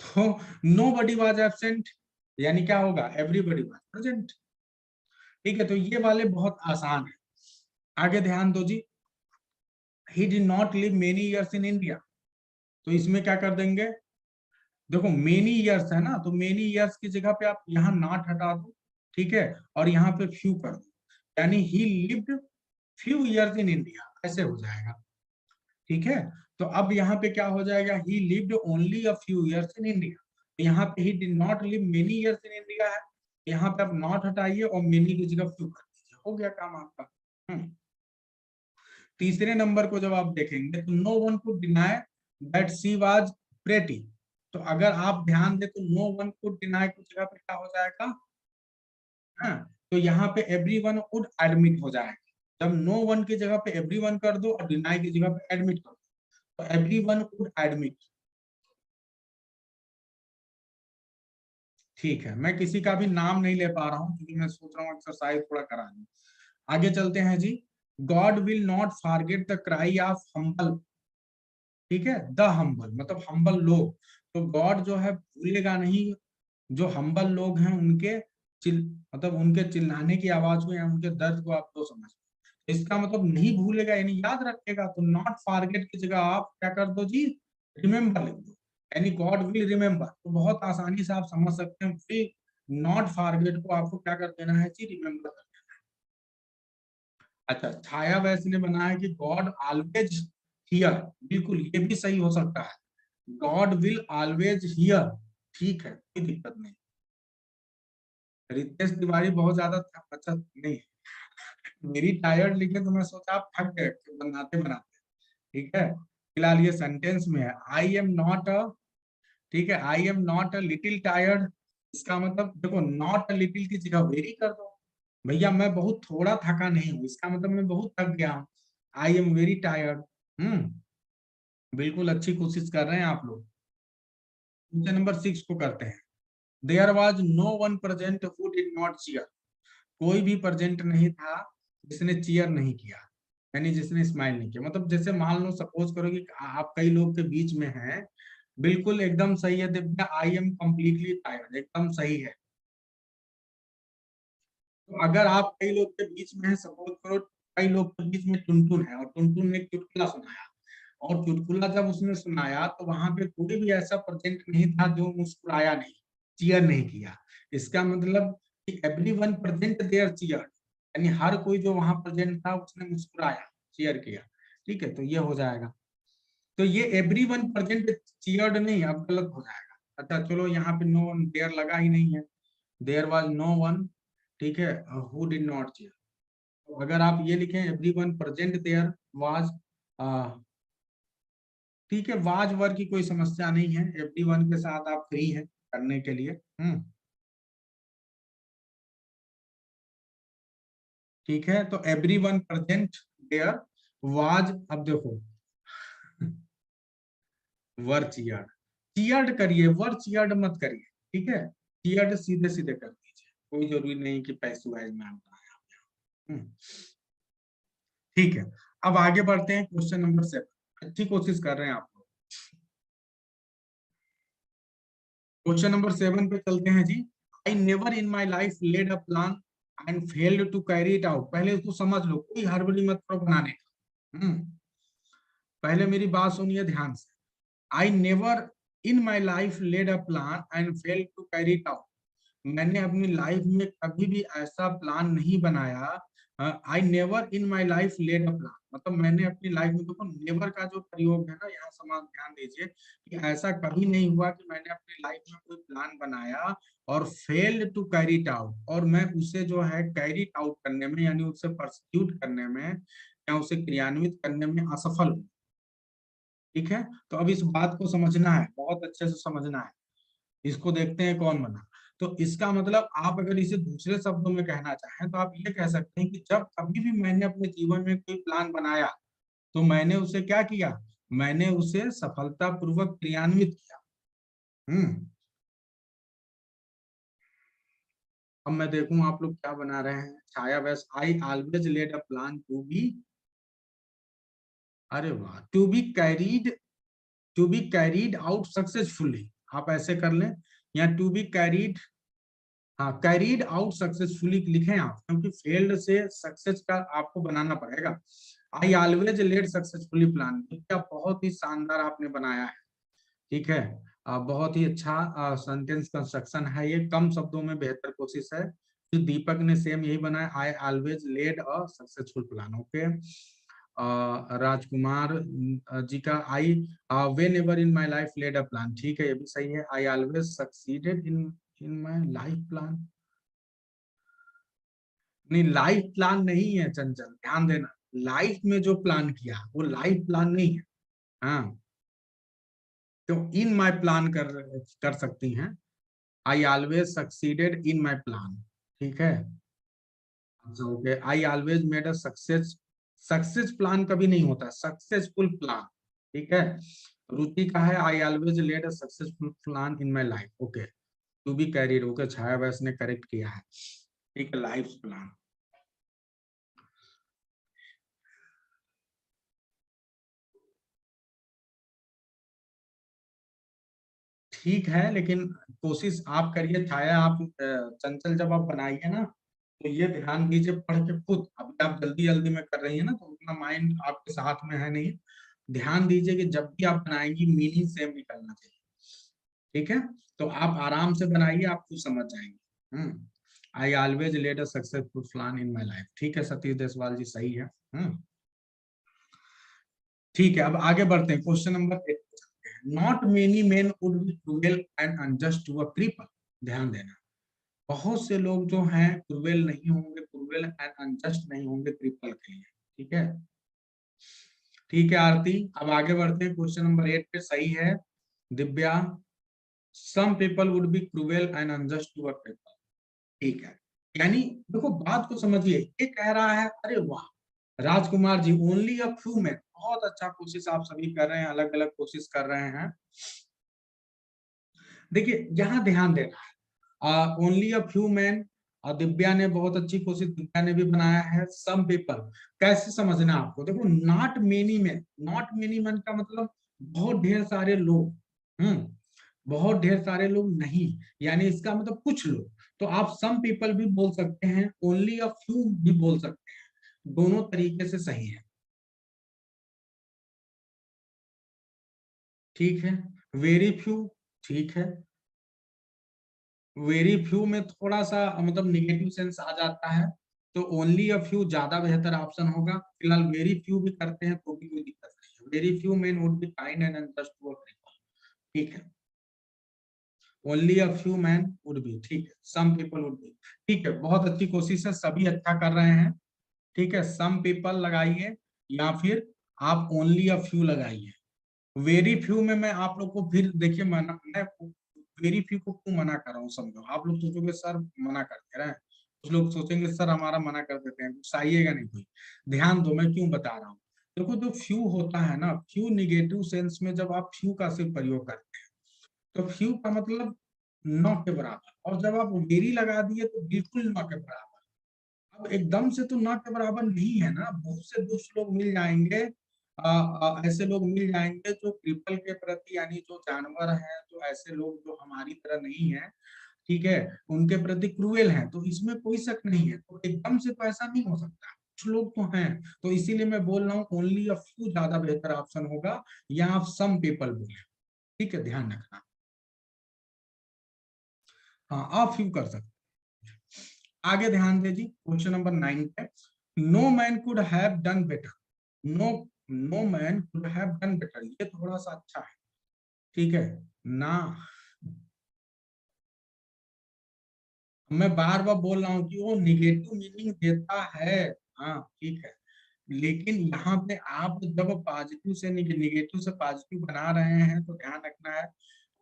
तो नो बडी वॉज एबसेंट यानी क्या होगा, एवरीबडी वॉज प्रेजेंट। ठीक है, तो ये वाले बहुत आसान है। आगे ध्यान दो जी, he did not live many years in India, तो इसमें क्या कर देंगे, देखो मेनी ईयर्स है ना, तो मेनी ईयर्स की जगह पे आप यहाँ नॉट हटा दो, ठीक है, और यहाँ पे फ्यू कर दो, यानी ही lived few years in India, ऐसे हो जाएगा। ठीक है, तो अब यहाँ पे क्या हो जाएगा, ही lived only a few years in India, यहाँ पे ही did not live many years in India है, यहाँ पे आप नॉट हटाइए और मेनी की जगह फ्यू कर दीजिए, हो गया काम आपका। तीसरे नंबर को जब आप देखेंगे तो no one could deny that she was pretty, तो अगर आप ध्यान दे तो नो वन कुड डिनाई की जगह पे क्या हो जाएगा, हाँ, तो यहाँ पे एवरीवन वुड एडमिट हो जाएगा। जब नो वन की जगह पे एवरीवन कर दो और डिनाई की जगह पे एडमिट कर दो, तो एवरीवन वुड एडमिट। ठीक है, मैं किसी का भी नाम नहीं ले पा रहा हूँ क्योंकि मैं सोच रहा हूँ एक्सरसाइज थोड़ा करा दूं। आगे चलते हैं जी, God will not forget the cry of humble, ठीक है, द हम्बल मतलब हम्बल लोग, तो गॉड जो है भूलेगा नहीं जो हम्बल लोग हैं उनके चिल मतलब उनके चिल्लाने की आवाज को या उनके दर्द को, आप तो समझ, इसका मतलब नहीं भूलेगा यानी याद रखेगा, तो नॉट फॉरगेट की जगह आप क्या कर दो जी, रिमेम्बर लिख दो, यानी गॉड विल रिमेम्बर, तो बहुत आसानी से आप समझ सकते हैं, विल नॉट फॉरगेट को आपको क्या कर देना है जी, रिमेम्बर कर देना है। अच्छा, छाया वैसे ने बनाया कि गॉड ऑलवेज हियर, बिल्कुल ये भी सही हो सकता है, गॉड विल ऑलवेज हियर, ठीक है, कोई दिक्कत नहीं। रितेश तिवारी बहुत ज्यादा अच्छा नहीं, मेरी टायर्ड लिखे तो मैं सोचा आप थक गए बनाते बनाते, ठीक है, फिलहाल ये सेंटेंस में है, आई एम नॉट अ, ठीक है, I am not a little tired, इसका मतलब देखो नॉट अ लिटिल की जगह वेरी कर दो, भैया मैं बहुत थोड़ा थका नहीं हूँ, इसका मतलब मैं बहुत थक गया हूँ, आई एम वेरी टायर्ड। बिल्कुल अच्छी कोशिश कर रहे हैं आप लोग। क्वेश्चन नंबर 6 को करते हैं, there was no one present who did not cheer, कोई भी प्रेजेंट नहीं था जिसने चीयर नहीं किया, यानी जिसने स्माइल नहीं किया, मतलब जैसे मान लो सपोज करो कि आप कई लोग के बीच में हैं, बिल्कुल एकदम सही है Divya, I am completely tired, एकदम सही है। तो अगर आप कई लोग के बीच में है, सपोज करो कई लोग के बीच में टुनटुन है और टुनटुन ने एक चुटकुला सुनाया, और चुटकुला जब उसने सुनाया तो वहां पे कोई भी ऐसा प्रेजेंट नहीं था जो मुस्कुराया नहीं, चीयर नहीं किया, इसका मतलब कि एवरीवन प्रेजेंट देयर चीयर, यानी हर कोई जो वहां प्रेजेंट था उसने मुस्कुराया, चीयर किया, ठीक है, तो ये हो जाएगा। तो ये एवरीवन प्रेजेंट चीयर्ड नहीं, अब गलत हो जाएगा। अच्छा चलो, यहाँ पे नो वन देयर लगा ही नहीं है, देयर वाज नो वन, ठीक है, हु डिड नॉट चीयर, तो अगर आप ये लिखें एवरीवन प्रेजेंट देयर वाज, ठीक है, वाज वर की कोई समस्या नहीं है, एवरीवन के साथ आप फ्री हैं करने के लिए। ठीक है, तो एवरीवन प्रेजेंट देयर वाज, अब देखो वर चीयर्ड, चीयर्ड करिए, वर चीयर्ड मत करिए, ठीक है, चीयर्ड सीधे सीधे कर दीजिए, कोई जरूरी नहीं कि पैसे वाइज में बताया। हम्म, ठीक है, अब आगे बढ़ते हैं क्वेश्चन नंबर 7, अच्छी कोशिश कर रहे हैं आप लोग। क्वेश्चन नंबर 7 पे चलते हैं जी, I never in my life laid a plan and failed to carry it out, पहले उसको समझ लो, कोई हड़बड़ी मत करो बनाने का। पहले मेरी बात सुनिए ध्यान से, I never in my life laid a plan and failed to carry it out, मैंने अपनी लाइफ में कभी भी ऐसा प्लान नहीं बनाया, I never in my life laid a plan, मतलब मैंने अपनी लाइफ में, देखो नेवर का जो प्रयोग है ना यहाँ समान ध्यान दीजिए, कि ऐसा कभी नहीं हुआ कि मैंने अपनी लाइफ में कोई प्लान बनाया और failed to carry it out, और मैं उसे जो है कैरी आउट करने में यानी उसे परस्यूट करने में या उसे क्रियान्वित करने में असफल हूँ। ठीक है, तो अब इस बात को समझना है, बहुत अच्छे से समझना है, इसको देखते हैं कौन बना। तो इसका मतलब आप अगर इसे दूसरे शब्दों में कहना चाहें तो आप ये कह सकते हैं कि जब कभी भी मैंने अपने जीवन में कोई प्लान बनाया तो मैंने उसे क्या किया, मैंने उसे सफलतापूर्वक क्रियान्वित किया। हम्म अब मैं देखूं आप लोग क्या बना रहे हैं। Chhaya Vaish, I always laid a plan to be, अरे वाह, to be carried out successfully, आप ऐसे कर लें, या टू बी कैरीड, हाँ कैरीड आउट सक्सेसफुली लिखें आप, क्योंकि फेल्ड से सक्सेस का आपको बनाना पड़ेगा। I always laid successfully plan, क्या बहुत ही शानदार आपने बनाया है, ठीक है। बहुत ही अच्छा सेंटेंस कंस्ट्रक्शन है ये, कम शब्दों में बेहतर कोशिश है। तो दीपक ने सेम यही बनाया, I always laid a successful plan, okay. Rajkumar ji का, I whenever in my life laid a plan, ठीक है, ये भी सही है। I always succeeded in in my life plan, नहीं लाइफ प्लान नहीं है चंचल, ध्यान देना, लाइफ में जो प्लान किया वो लाइफ प्लान नहीं है। हाँ, तो इन माई प्लान कर सकती हैं, आई always succeeded in my plan, ठीक है। Okay, I always made a success, success plan कभी नहीं होता, सक्सेसफुल प्लान, ठीक है। रुचि का है, I always laid a successful plan in my life, okay. To be carried, okay, Chhaya वैस ने करेक्ट किया है, ठीक है, लाइफ प्लान। ठीक है, लेकिन कोशिश आप करिए, छाया आप चंचल जब आप बनाइए ना, तो ये ध्यान दीजिए पढ़ के खुद, अभी आप जल्दी जल्दी में कर रही है ना, तो उतना माइंड आपके साथ में है नहीं। ध्यान दीजिए कि जब भी आप बनाएंगी मीनिंग सेम निकलना चाहिए, ठीक है। तो आप आराम से बनाइए, आप खुद समझ जाएंगे। I always laid a successful plan in my life, ठीक है, सतीश देसवाल जी सही है। ठीक है, अब आगे बढ़ते हैं, question number 8। Not many men would be cruel and unjust to a creeper, ध्यान देना, बहुत से लोग जो हैं क्रूएल नहीं होंगे, क्रूएल एंड अनजस्ट नहीं होंगे क्रिपल के लिए, ठीक है। ठीक है आरती, अब आगे बढ़ते हैं, क्वेश्चन नंबर 8 पे सही है Divya, some people would be cruel and unjust to a cripple, ठीक है। यानी देखो बात को समझिए, ये कह रहा है, अरे वाह Rajkumar ji, only a few man, बहुत अच्छा कोशिश आप सभी कर रहे हैं, अलग अलग कोशिश कर रहे हैं। देखिए यहाँ ध्यान देना है, ओनली अ फ्यू मैन, और दिव्या ने बहुत अच्छी कोशिश, दिव्या ने भी बनाया है, सम पीपल, कैसे समझना आपको, देखो not many man, not many man का मतलब बहुत ढेर सारे लोग, बहुत ढेर सारे लोग नहीं, यानी इसका मतलब कुछ लोग, तो आप सम पीपल भी बोल सकते हैं, ओनली अ फ्यू भी बोल सकते हैं, दोनों तरीके से सही है, ठीक है। वेरी फ्यू, ठीक है, वेरी फ्यू में थोड़ा सा मतलब निगेटिव सेंस आ जाता है, तो ओनली अ फ्यू ज्यादा बेहतर ऑप्शन होगा, फिलहाल वेरी फ्यू भी करते हैं तो भी कोई दिक्कत नहीं है, very few men would be kind and just to a people, ठीक है, only a few man would be, ठीक है, सम पीपल वुड बी, ठीक है, बहुत अच्छी कोशिश है, सभी अच्छा कर रहे हैं, ठीक है, सम पीपल लगाइए, या फिर आप ओनली अ फ्यू लगाइए। वेरी फ्यू में मैं आप लोग को फिर देखिए, मैं वेरी फ्यू को क्यों मना कर रहा हूँ, समझो, आप लोग सोचोगे सर मना करते रहे, कुछ लोग सोचेंगे सर हमारा मना कर देते हैं, गुस्साइएगा नहीं कोई, ध्यान दो मैं क्यों बता रहा हूँ। देखो जो फ्यू होता है ना, फ्यू निगेटिव सेंस में जब आप फ्यू का सिर्फ प्रयोग करते हैं, तो फ्यू का मतलब न के बराबर, और जब आप वेरी लगा दिए तो बिल्कुल न के बराबर, अब एकदम से तो ना के बराबर नहीं है ना, बहुत से दुष्ट लोग मिल जाएंगे, ऐसे लोग मिल जाएंगे जो पीपल के प्रति, यानी जो जानवर हैं, जो ऐसे लोग जो हमारी तरह नहीं है, ठीक है, उनके प्रति क्रूएल हैं, तो इसमें कोई शक नहीं है, तो एकदम से तो ऐसा नहीं हो सकता, कुछ लोग तो हैं, तो इसीलिए मैं बोल रहा हूँ ओनली अ फ्यू ज्यादा बेहतर ऑप्शन होगा, या आप सम पीपल बोले, ठीक है, ध्यान रखना। हाँ आप फ्यू कर सकते, आगे ध्यान दीजिए, क्वेश्चन नंबर 9 पे, no man could have done better, no no man could have done better, ये थोड़ा सा अच्छा है, ठीक है ना, मैं बार बार बोल रहा हूँ कि वो निगेटिव मीनिंग देता है, हाँ ठीक है, लेकिन यहाँ पे आप जब पॉजिटिव से निगेटिव से पॉजिटिव बना रहे हैं तो ध्यान रखना है,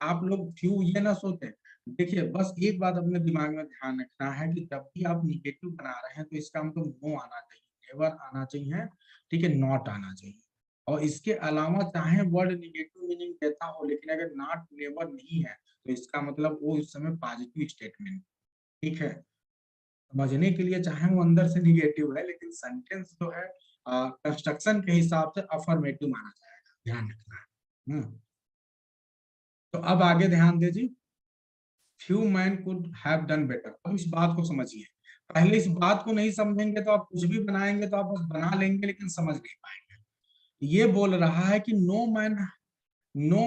आप लोग क्यों ये ना सोचे, देखिए बस एक बात अपने दिमाग में ध्यान रखना है कि जब भी आप निगेटिव बना रहे हैं तो इसका मतलब नो आना चाहिए, नेवर आना चाहिए, ठीक है, नॉट आना चाहिए, और इसके अलावा चाहे वर्ड निगेटिव मीनिंग देता हो, लेकिन अगर नॉट नेवर नहीं है तो इसका मतलब वो इस समय पॉजिटिव स्टेटमेंट, ठीक है। समझने के लिए चाहे वो अंदर से निगेटिव है, लेकिन सेंटेंस जो है कंस्ट्रक्शन के हिसाब से अफर्मेटिव माना जाएगा, ध्यान रखना है। तो अब आगे ध्यान दीजिए, few man could have done better. अब इस बात को समझिए, पहले इस बात को नहीं समझेंगे तो आप कुछ भी बनाएंगे तो आप बस बना लेंगे लेकिन समझ नहीं पाएंगे। ये बोल रहा है कि no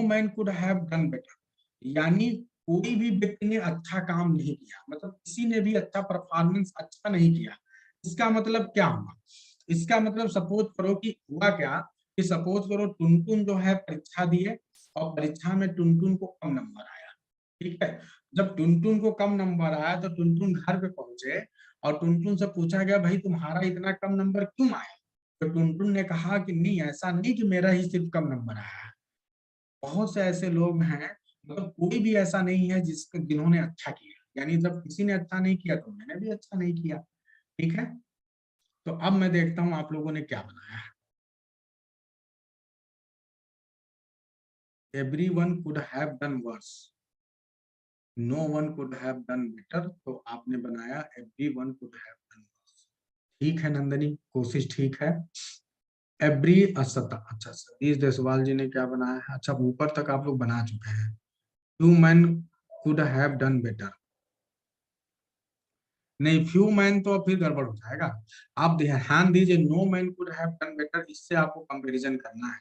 man could have done better, यानी कोई भी व्यक्ति ने अच्छा काम नहीं किया, मतलब किसी ने भी अच्छा परफॉर्मेंस अच्छा नहीं किया। इसका मतलब क्या हुआ? इसका मतलब सपोज करो कि हुआ क्या, कि सपोज करो टुनटुन जो है परीक्षा दिए और परीक्षा में टुनटुन को कम नंबर आया, ठीक है। जब टुनटुन को कम नंबर आया तो टुनटुन घर पे पहुंचे और टुनटुन से पूछा गया, भाई तुम्हारा इतना कम नंबर क्यों आया? तो टुनटुन ने कहा कि नहीं, ऐसा नहीं कि मेरा ही सिर्फ कम नंबर आया है, बहुत से ऐसे लोग हैं, मतलब कोई भी ऐसा नहीं है जिन्होंने अच्छा किया, यानी जब किसी ने अच्छा नहीं किया तो मैंने भी अच्छा नहीं किया, ठीक है। तो अब मैं देखता हूं आप लोगों ने क्या बनाया है। Everyone could have done worse, no one could have done better, तो आपने बनाया everyone could have done worse. ठीक है नंदनी, कोशिश ठीक है। एवरी अच्छा, सतीश देसवाल जी ने क्या बनाया है? अच्छा, ऊपर तक आप लोग बना चुके हैं। Two man could have done better, नहीं फ्यू मैन तो फिर गड़बड़ हो जाएगा। आप ध्यान दीजिए, no man could have done better, इससे आपको कंपैरिजन करना है,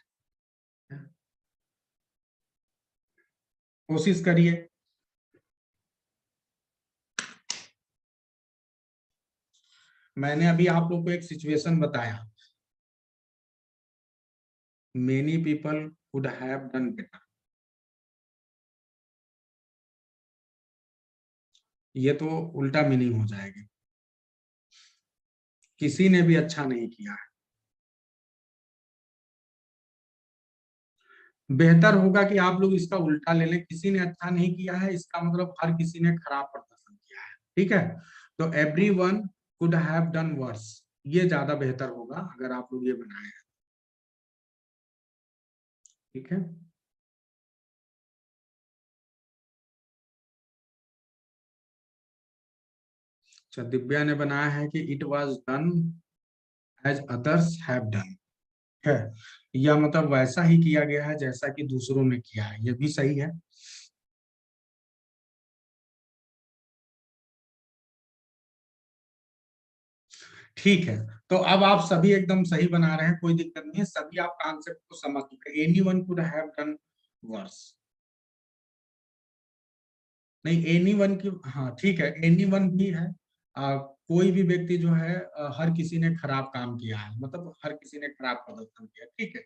कोशिश करिए। मैंने अभी आप लोग को एक सिचुएशन बताया, many people could have done better, ये तो उल्टा मीनिंग हो जाएगी, किसी ने भी अच्छा नहीं किया है। बेहतर होगा कि आप लोग इसका उल्टा ले लें, किसी ने अच्छा नहीं किया है इसका मतलब हर किसी ने खराब प्रदर्शन किया है, ठीक है। तो every one could have done worse, ये ज्यादा बेहतर होगा अगर आप लोग ये बनाए, ठीक है। अच्छा, दिव्या ने बनाया है कि it was done as others have done, है, या मतलब वैसा ही किया गया है जैसा कि दूसरों ने किया है, ये भी सही है। ठीक है, तो अब आप सभी एकदम सही बना रहे हैं, कोई दिक्कत नहीं है, सभी आप कॉन्सेप्ट को समझ चुके। Anyone could have done worse, नहीं एनीवन की, हाँ ठीक है, एनीवन भी है। कोई भी व्यक्ति जो है हर किसी ने खराब काम किया है, मतलब हर किसी ने खराब प्रदर्शन किया, ठीक है।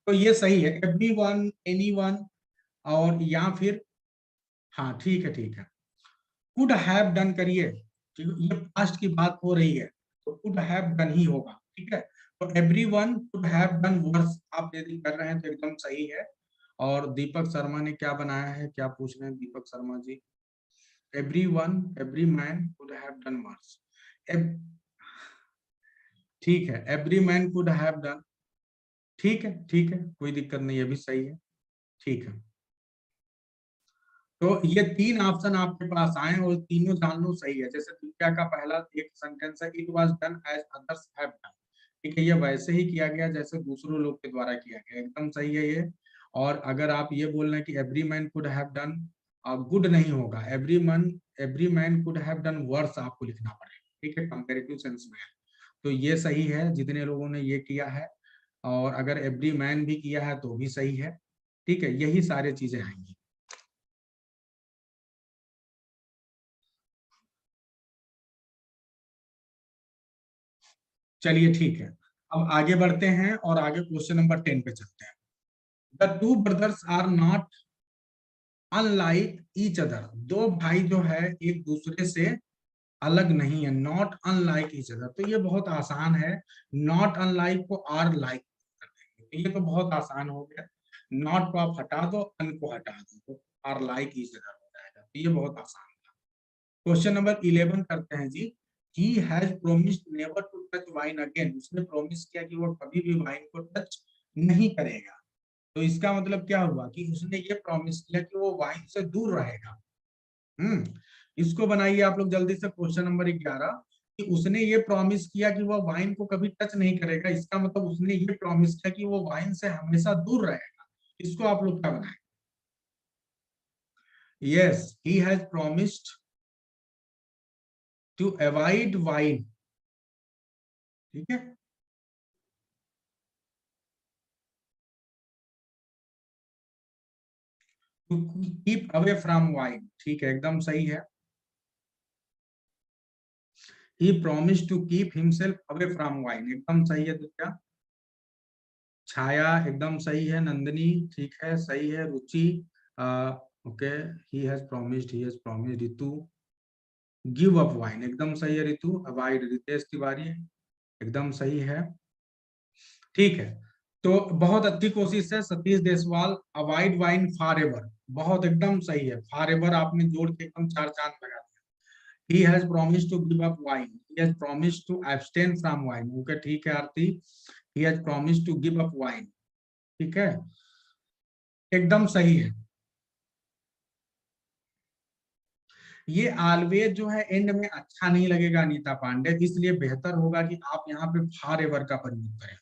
तो ये सही है, एवरीवन, एनीवन, और या फिर, हाँ ठीक है ठीक है, कुड हैव डन करिए, क्योंकि ये पास्ट की बात हो रही है तो कुड हैव डन ही होगा, ठीक है। तो everyone could have done worse आप यदि कर रहे हैं तो एकदम सही है। और दीपक शर्मा ने क्या बनाया है, क्या पूछ रहे हैं Deepak Sharma ji? Everyone, every man could have done worse, ठीक है, every man could have done, ठीक है ठीक है, कोई दिक्कत नहीं, ये भी सही है, ठीक है। तो ये तीन ऑप्शन आपके पास आए और तीनों जान लो सही है। जैसे दिव्या का पहला एक सेंटेंस है, it was done as others have done, ठीक है, ये वैसे ही किया गया जैसे दूसरों लोग के द्वारा किया गया, एकदम सही है ये। और अगर आप ये बोल रहे हैं कि every man could have done, good नहीं होगा, every man could have done worse आपको लिखना पड़ेगा, ठीक है, कंपेरेटिव सेंस में है। तो ये सही है जितने लोगों ने ये किया है, और अगर एवरी मैन भी किया है तो भी सही है, ठीक है, यही सारी चीजें आएंगी। चलिए ठीक है, अब आगे बढ़ते हैं और आगे क्वेश्चन नंबर 10 पे चलते हैं। The two brothers are not unlike each other, दो भाई जो है एक दूसरे से अलग नहीं है, नॉट अनलाइक ईच अदर, तो ये बहुत आसान है। नॉट अनलाइक को आर लाइक कर देंगे, तो ये तो बहुत आसान हो गया। नॉट को आप हटा दो, अन को हटा दो, तो आर लाइक ईच अदर हो जाएगा, तो ये बहुत आसान है। क्वेश्चन नंबर 11 करते हैं जी। He has promised never to touch wine again, उसने प्रोमिस किया कि वो कभी भी वाइन को टच नहीं करेगा। तो इसका मतलब क्या हुआ कि उसने ये प्रॉमिस किया कि वो वाइन से दूर रहेगा। इसको बनाइए आप लोग जल्दी से, क्वेश्चन नंबर 11। कि उसने ये प्रॉमिस किया कि वह वाइन को कभी टच नहीं करेगा, इसका मतलब उसने ये प्रॉमिस किया कि वो वाइन से हमेशा दूर रहेगा। इसको आप लोग क्या बनाए? Yes, he has promised to avoid wine. ठीक है, to keep away from wine, ठीक है, एकदम सही है। He promise to keep himself away from wine, एकदम सही है दिव्या। छाया एकदम सही है। नंदिनी ठीक है, सही है। Ruchi okay, he has promised. Ritu give up wine, एकदम सही है ऋतु। अवॉइड रितेश तिवारी, एकदम सही है। ठीक है, तो बहुत अच्छी कोशिश है Satish Deswal. Avoid wine for ever, बहुत एकदम सही है। फॉर एवर आपने जोड़ के एकदम 4 चांद लगा दिया। He has promised to give up wine. He has promised to abstain from wine. Okay, ठीक है आरती। He has promised to give up wine. ठीक है, एकदम सही है। ये ऑलवेज जो है एंड में अच्छा नहीं लगेगा अनीता पांडे, इसलिए बेहतर होगा कि आप यहाँ पे फॉर एवर का प्रयोग करें।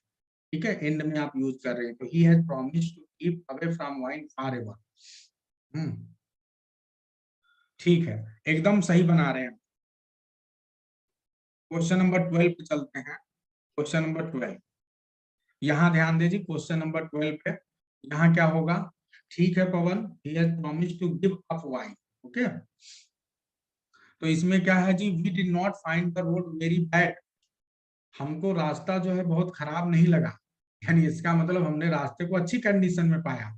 ठीक है, एंड में आप यूज कर रहे हैं, तो he has promised to keep away from wine for ever. ठीक है, एकदम सही बना रहे हैं। क्वेश्चन नंबर 12 पे चलते हैं। क्वेश्चन नंबर 12, यहाँ ध्यान दीजिए क्वेश्चन नंबर 12 पे। यहाँ क्या होगा? ठीक है Pawan, he has promised to give up wine. Okay, तो इसमें क्या है जी? We did not find the road very bad. हमको रास्ता जो है बहुत खराब नहीं लगा, यानी इसका मतलब हमने रास्ते को अच्छी कंडीशन में पाया।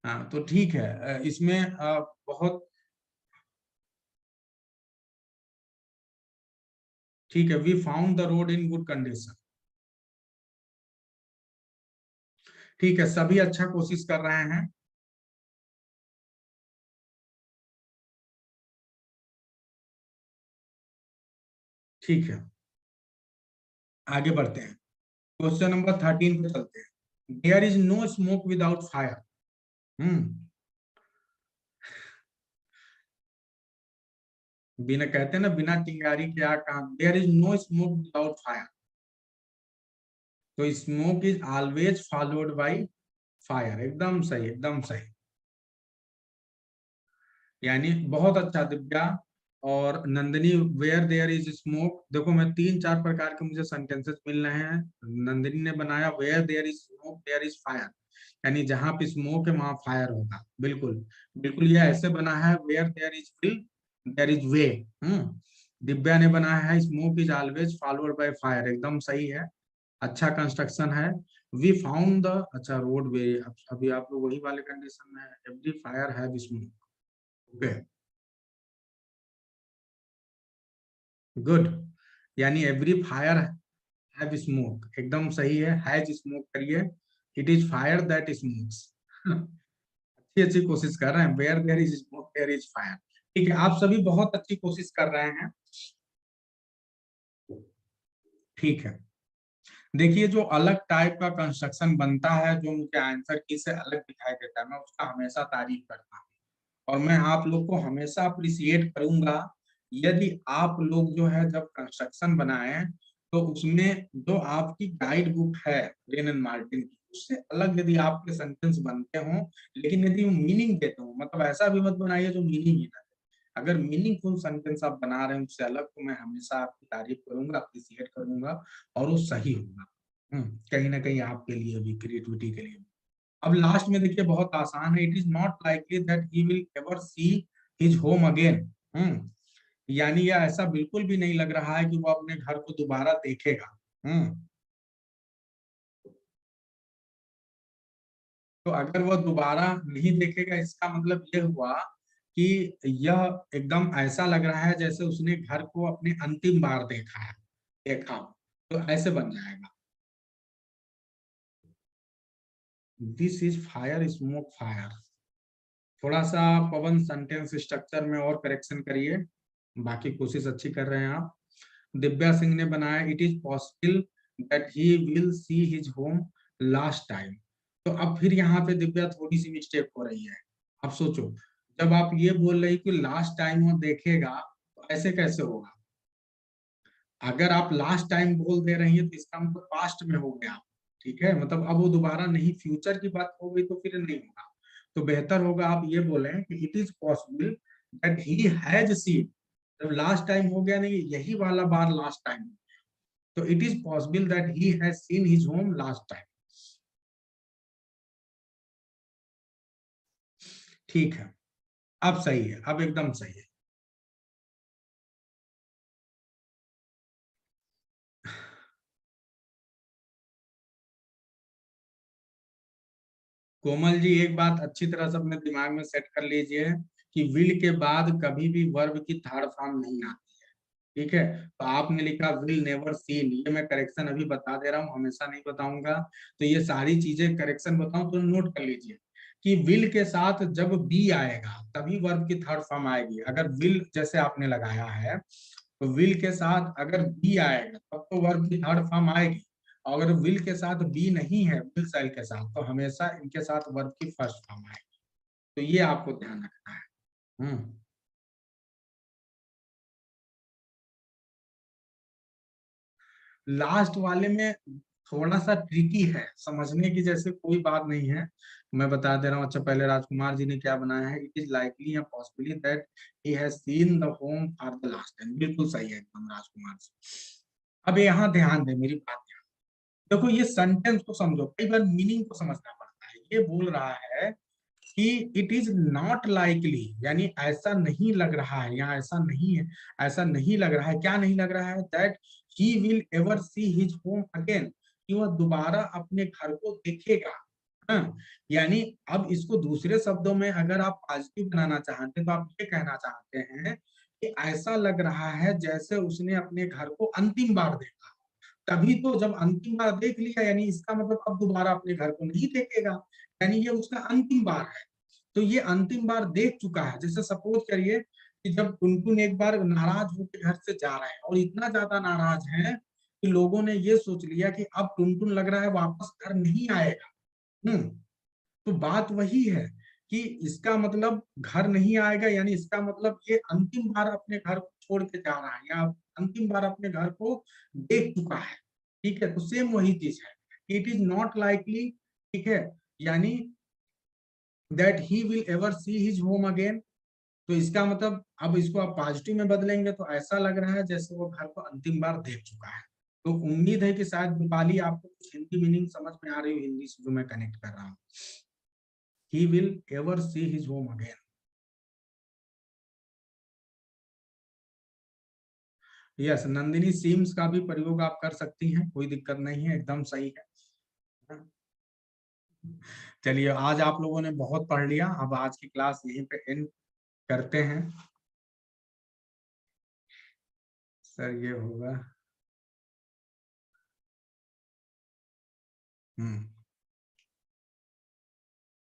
हाँ, तो ठीक है। इसमें बहुत ठीक है, we found the road in good condition. ठीक है, सभी अच्छा कोशिश कर रहे हैं। ठीक है, आगे बढ़ते हैं। क्वेश्चन नंबर 13 पे चलते हैं। There is no smoke without fire. हम्म, बिना कहते हैं ना, बिना चिंगारी के आग कहाँ? There is no smoke without fire, तो smoke is always followed by fire, एकदम सही, एकदम सही। यानी बहुत अच्छा दिव्या और Nandini. Where there is smoke, देखो मैं 3 4 प्रकार के मुझे सेंटेंसेस मिल रहे हैं। नंदिनी ने बनाया where there is smoke there is fire, यानी जहां पे स्मोक है वहां फायर होगा। बिल्कुल बिल्कुल, ये ऐसे बना है, where there is will there is way. Divya ने बनाया है smoke is always followed by fire, एकदम सही है। अच्छा कंस्ट्रक्शन है। वी फाउंड द, अच्छा रोड वे, अभी आप लोग वही वाले कंडीशन में, every fire have smoke. Okay, good, यानी एवरी फायर हैव स्मोक, एकदम सही है। हैज स्मोक करिए, it is fire that smokes. अच्छी अच्छी कोशिश कर रहे हैं। Where there is smoke there is fire. ठीक है, आप सभी बहुत अच्छी कोशिश कर रहे हैं। ठीक है, देखिए जो अलग टाइप का कंस्ट्रक्शन बनता है, जो मुझे आंसर की से अलग दिखाई देता है, मैं उसका हमेशा तारीफ करता हूँ। और मैं आप लोग को हमेशा अप्रिसिएट करूंगा यदि आप लोग जो है जब कंस्ट्रक्शन बनाएं तो उसमें जो आपकी गाइड बुक है रेन एंड मार्टिन की, उससे अलग यदि आपके सेंटेंस बनते हो, लेकिन यदि वो मीनिंग देते हो, मतलब ऐसा भी मत बनाइए जो मीनिंग ही ना दे। अगर मीनिंगफुल सेंटेंस आप बना रहे हैं उससे अलग, तो मैं हमेशा आपकी तारीफ करूंगा, अप्रिसिएट करूंगा, और वो सही होगा। कहीं ना कहीं आपके लिए भी, क्रिएटिविटी के लिए भी। अब लास्ट में देखिए बहुत आसान है। It is not likely that he will ever see his home again. यानी यह ऐसा बिल्कुल भी नहीं लग रहा है कि वो अपने घर को दोबारा देखेगा। हम्म, तो अगर वो दोबारा नहीं देखेगा, इसका मतलब ये हुआ कि यह एकदम ऐसा लग रहा है जैसे उसने घर को अपने अंतिम बार देखा है, देखा हो। तो ऐसे बन जाएगा, this is fire smoke fire. थोड़ा सा पवन सेंटेंस स्ट्रक्चर में और करेक्शन करिए, बाकी कोशिश अच्छी कर रहे हैं आप। दिव्या सिंह ने बनाया it is possible that he will see his home last time. तो अब फिर यहाँ पे दिव्या थोड़ी सी मिस्टेक हो रही है। अब सोचो, जब आप ये बोल रही कि लास्ट टाइम वो देखेगा, तो ऐसे कैसे होगा? अगर आप लास्ट टाइम बोल दे रही हैं तो इसका मतलब पास्ट में हो गया, ठीक है, मतलब अब वो दोबारा नहीं, फ्यूचर की बात हो गई तो फिर नहीं होगा। तो बेहतर होगा आप ये बोलें कि it is possible that he has seen, जब लास्ट टाइम हो गया नहीं, यही वाला बार लास्ट टाइम, तो it is possible that he has seen his home last time. ठीक है, अब सही है, अब एकदम सही है। कोमल जी, एक बात अच्छी तरह से अपने दिमाग में सेट कर लीजिए कि विल के बाद कभी भी वर्ब की थर्ड फॉर्म नहीं आती है, ठीक है। तो आपने लिखा विल नेवर सीन, ये मैं करेक्शन अभी बता दे रहा हूँ, हमेशा नहीं बताऊंगा। तो ये सारी चीजें करेक्शन बताऊं तो नोट कर लीजिए कि विल के साथ जब बी आएगा तभी वर्ब की थर्ड फॉर्म आएगी। अगर विल जैसे आपने लगाया है, तो विल के साथ अगर बी आएगा तब तो वर्ब की थर्ड फॉर्म आएगी, और अगर विल के साथ बी नहीं है, विल सेल के साथ, तो हमेशा इनके साथ वर्ब की फर्स्ट फॉर्म आएगी। तो ये आपको ध्यान रखना है। हम्म। लास्ट वाले में थोड़ा सा ट्रिकी है, समझने की जैसे कोई बात नहीं है, मैं बता दे रहा हूँ। अच्छा, पहले राजकुमार जी ने क्या बनाया है, इट इज लाइकली या possibly that he has seen the home for the last time, बिल्कुल सही है एकदम राजकुमार जी। अब यहाँ ध्यान दे मेरी बात, देखो ये सेंटेंस को समझो, कई बार मीनिंग को समझना पड़ता है। ये बोल रहा है कि इट इज नॉट लाइकली, यानी ऐसा नहीं लग रहा है, या ऐसा नहीं है, ऐसा नहीं लग रहा है, क्या नहीं लग रहा है, that he will ever see his home again, कि वह दोबारा अपने घर को देखेगा। हाँ, यानी अब इसको दूसरे शब्दों में अगर आप पॉजिटिव बनाना चाहते हैं तो आप ये कहना चाहते हैं कि ऐसा लग रहा है जैसे उसने अपने घर को अंतिम बार देखा। तभी तो जब अंतिम बार देख लिया, यानी इसका मतलब अब दोबारा अपने घर को नहीं देखेगा, यानी ये उसका अंतिम बार है। तो ये अंतिम बार देख चुका है। जैसे सपोज करिए कि जब टुनटुन एक बार नाराज होकर घर से जा रहे हैं, और इतना ज्यादा नाराज है कि लोगों ने ये सोच लिया कि अब टुनटुन लग रहा है वापस घर नहीं आएगा। हम्म। तो बात वही है कि इसका मतलब घर नहीं आएगा, यानी इसका मतलब ये अंतिम बार अपने घर को छोड़ के जा रहा है, या अंतिम बार अपने घर को देख चुका है। ठीक है, तो सेम वही चीज है, इट इज नॉट लाइकली, ठीक है, यानी that he will ever see his home again. तो इसका मतलब अब इसको आप पॉजिटिव में बदलेंगे तो ऐसा लग रहा है जैसे वो घर को अंतिम बार देख चुका है। तो उम्मीद है कि शायद दीपाली आपको कुछ हिंदी मीनिंग समझ में आ रही हो, हिंदी से जो मैं कनेक्ट कर रहा हूँ। He will ever see his home again. Yes, Nandini seems का भी प्रयोग आप कर सकती हैं, कोई दिक्कत नहीं है, एकदम सही है। चलिए, आज आप लोगों ने बहुत पढ़ लिया, अब आज की क्लास यहीं पे एंड करते हैं। सर ये होगा।